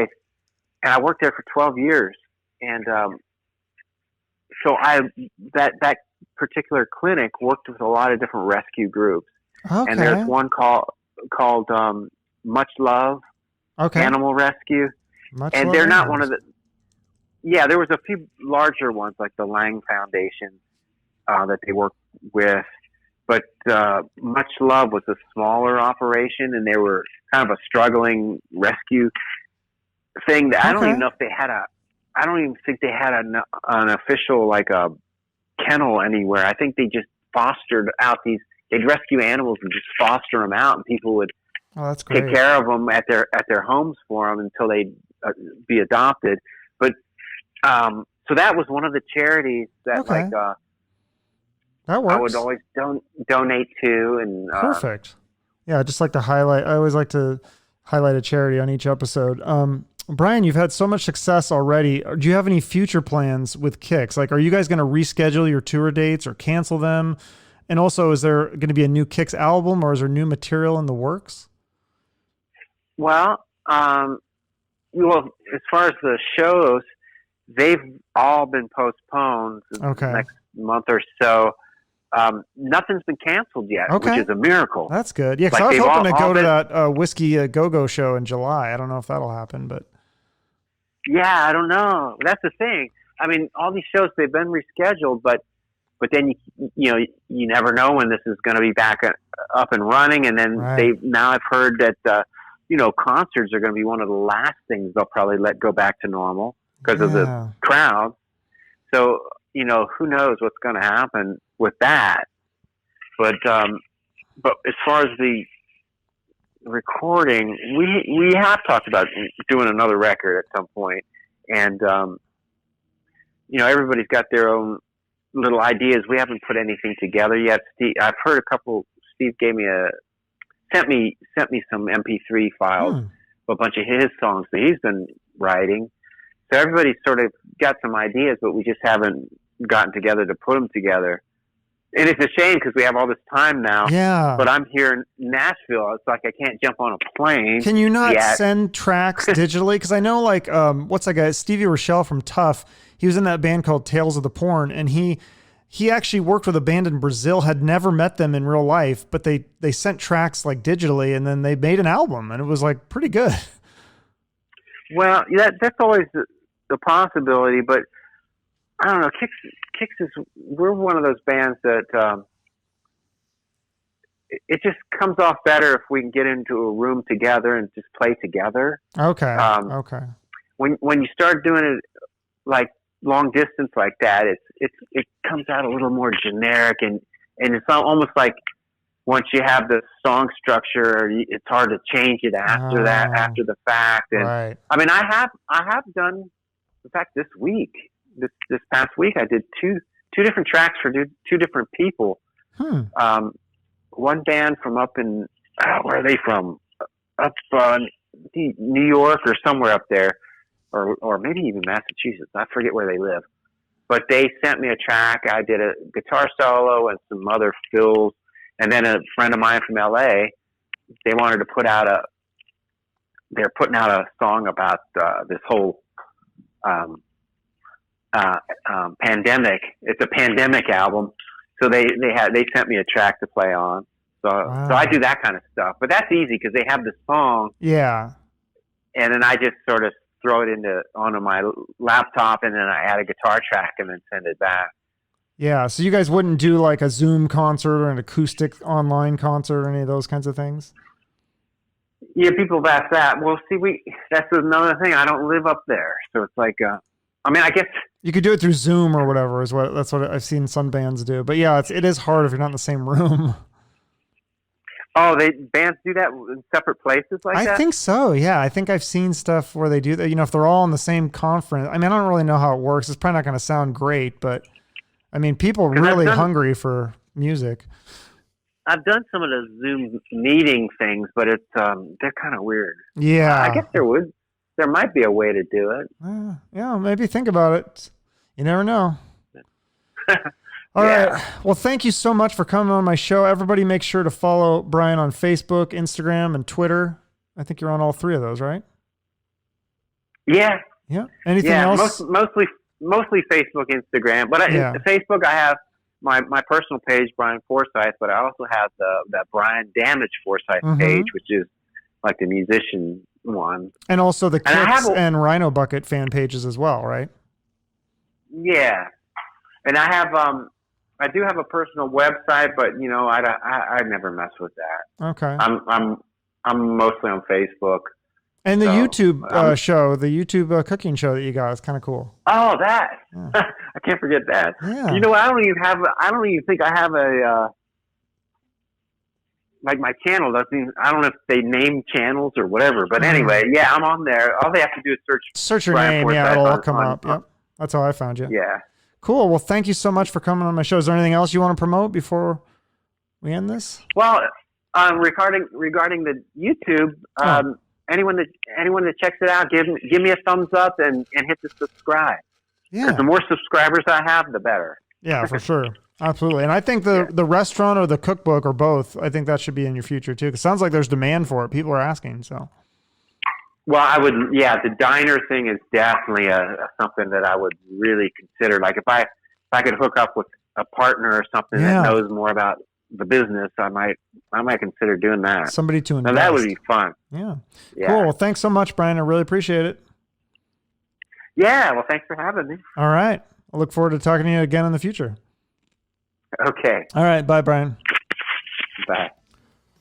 and I worked there for 12 years. And so that particular clinic worked with a lot of different rescue groups. Okay. And there's one called Much Love Animal Rescue. And they're not one of the. Yeah, there was a few larger ones like the Lang Foundation that they worked with, but Much Love was a smaller operation, and they were kind of a struggling rescue thing. That I don't even know if they had I don't even think they had an official like a kennel anywhere. I think they just fostered out they'd rescue animals and just foster them out, and people would take care of them at their homes for them until they'd be adopted. But so that was one of the charities that that works. I would always donate to. And perfect. Yeah, just like to highlight. I always like to highlight a charity on each episode. Brian, you've had so much success already. Do you have any future plans with Kix? Like, are you guys going to reschedule your tour dates or cancel them? And also, is there going to be a new Kix album, or is there new material in the works? Well, as far as the shows, they've all been postponed the next month or so. Nothing's been canceled yet, which is a miracle. That's good. Yeah, because I was hoping to go to that Whiskey Go-Go show in July. I don't know if that'll happen, but... Yeah, I don't know. That's the thing. I mean, all these shows, they've been rescheduled, but then you never know when this is going to be back up and running. And then now I've heard that concerts are going to be one of the last things they'll probably let go back to normal because of the crowd. So who knows what's going to happen with that? But as far as the recording, we have talked about doing another record at some point, and everybody's got their own little ideas. We haven't put anything together yet. I've heard a couple. Steve sent me some MP3 files of a bunch of his songs that he's been writing. So everybody's sort of got some ideas, but we just haven't gotten together to put them together. And it's a shame because we have all this time now. Yeah. But I'm here in Nashville. It's like I can't jump on a plane. Can you not send tracks digitally? Because I know, like, what's that guy? Stevie Rochelle from Tough. He was in that band called Tales of the Porn, and he actually worked with a band in Brazil. Had never met them in real life, but they sent tracks like digitally, and then they made an album, and it was like pretty good. Well, that's always the possibility, but I don't know. Kix we're one of those bands that it just comes off better if we can get into a room together and just play together. Okay. Okay. When you start doing it like long distance like that, it comes out a little more generic, and it's almost like once you have the song structure, it's hard to change it after after the fact. And right. I mean, I have done, in fact, this past week, I did two different tracks for two different people. One band from up in, where are they from? Up New York or somewhere up there, or maybe even Massachusetts. I forget where they live. But they sent me a track. I did a guitar solo and some other fills. And then a friend of mine from LA, they wanted to they're putting out a song about this whole pandemic. It's a pandemic album. So they sent me a track to play on. So I do that kind of stuff. But that's easy because they have the song. Yeah. And then I just sort of throw it onto my laptop, and then I add a guitar track and then send it back. Yeah, so you guys wouldn't do like a Zoom concert or an acoustic online concert or any of those kinds of things? Yeah, people have asked that. Well, see, that's another thing. I don't live up there, so it's like, I mean, I guess you could do it through Zoom or whatever. That's what I've seen some bands do. But yeah, it is hard if you're not in the same room. Oh, bands do that in separate places like that? I think so, yeah. I think I've seen stuff where they do that. You know, if they're all in the same conference. I mean, I don't really know how it works. It's probably not going to sound great, but I mean, people are really hungry for music. I've done some of the Zoom meeting things, but it's they're kind of weird. Yeah. I guess there might be a way to do it. Yeah, maybe think about it. You never know. All right. Well, thank you so much for coming on my show. Everybody make sure to follow Brian on Facebook, Instagram, and Twitter. I think you're on all three of those, right? Yeah. Yeah. Anything else? Mostly Facebook, Instagram. But Facebook, I have my personal page, Brian Forsythe, but I also have that Brian Damage Forsythe page, which is like the musician one. And also the Kix and Rhino Bucket fan pages as well, right? Yeah. And I do have a personal website, but you know, I never mess with that. Okay. I'm mostly on Facebook. And the YouTube show, the YouTube cooking show that you got is kind of cool. Oh, that! Yeah. I can't forget that. Yeah. You know, I don't even think I have a like my channel doesn't even, I don't know if they name channels or whatever, but anyway, yeah, I'm on there. All they have to do is search your Brian name. Forsythe, yeah, it'll all come up. Yep. That's how I found you. Yeah. Cool. Well, thank you so much for coming on my show. Is there anything else you want to promote before we end this? Well, regarding the YouTube, anyone that checks it out, give me a thumbs up and hit the subscribe. Yeah. The more subscribers I have, the better. Yeah, for sure. Absolutely. And I think the restaurant or the cookbook or both, I think that should be in your future too. Because it sounds like there's demand for it. People are asking. So. Well, the diner thing is definitely something that I would really consider. Like if I could hook up with a partner or something that knows more about the business, I might consider doing that. Somebody to invest. Now, that would be fun. Yeah. Cool. Well, thanks so much, Brian. I really appreciate it. Yeah. Well, thanks for having me. All right. I look forward to talking to you again in the future. Okay. All right. Bye, Brian. Bye.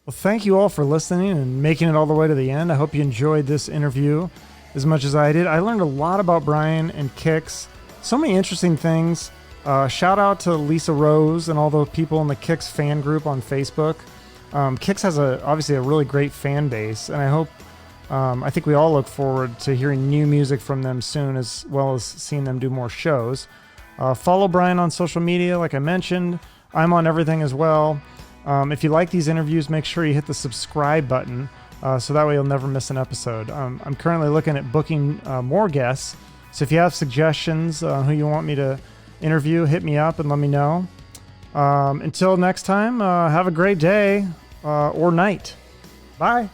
Well, thank you all for listening and making it all the way to the end. I hope you enjoyed this interview as much as I did. I learned a lot about Brian and Kix. So many interesting things. Shout out to Lisa Rose and all the people in the Kix fan group on Facebook. Kix has obviously a really great fan base, and I think we all look forward to hearing new music from them soon, as well as seeing them do more shows. Follow Brian on social media, like I mentioned. I'm on everything as well. If you like these interviews, make sure you hit the subscribe button so that way you'll never miss an episode. I'm currently looking at booking more guests, so if you have suggestions who you want me to interview, hit me up and let me know. Until next time, have a great day or night. Bye.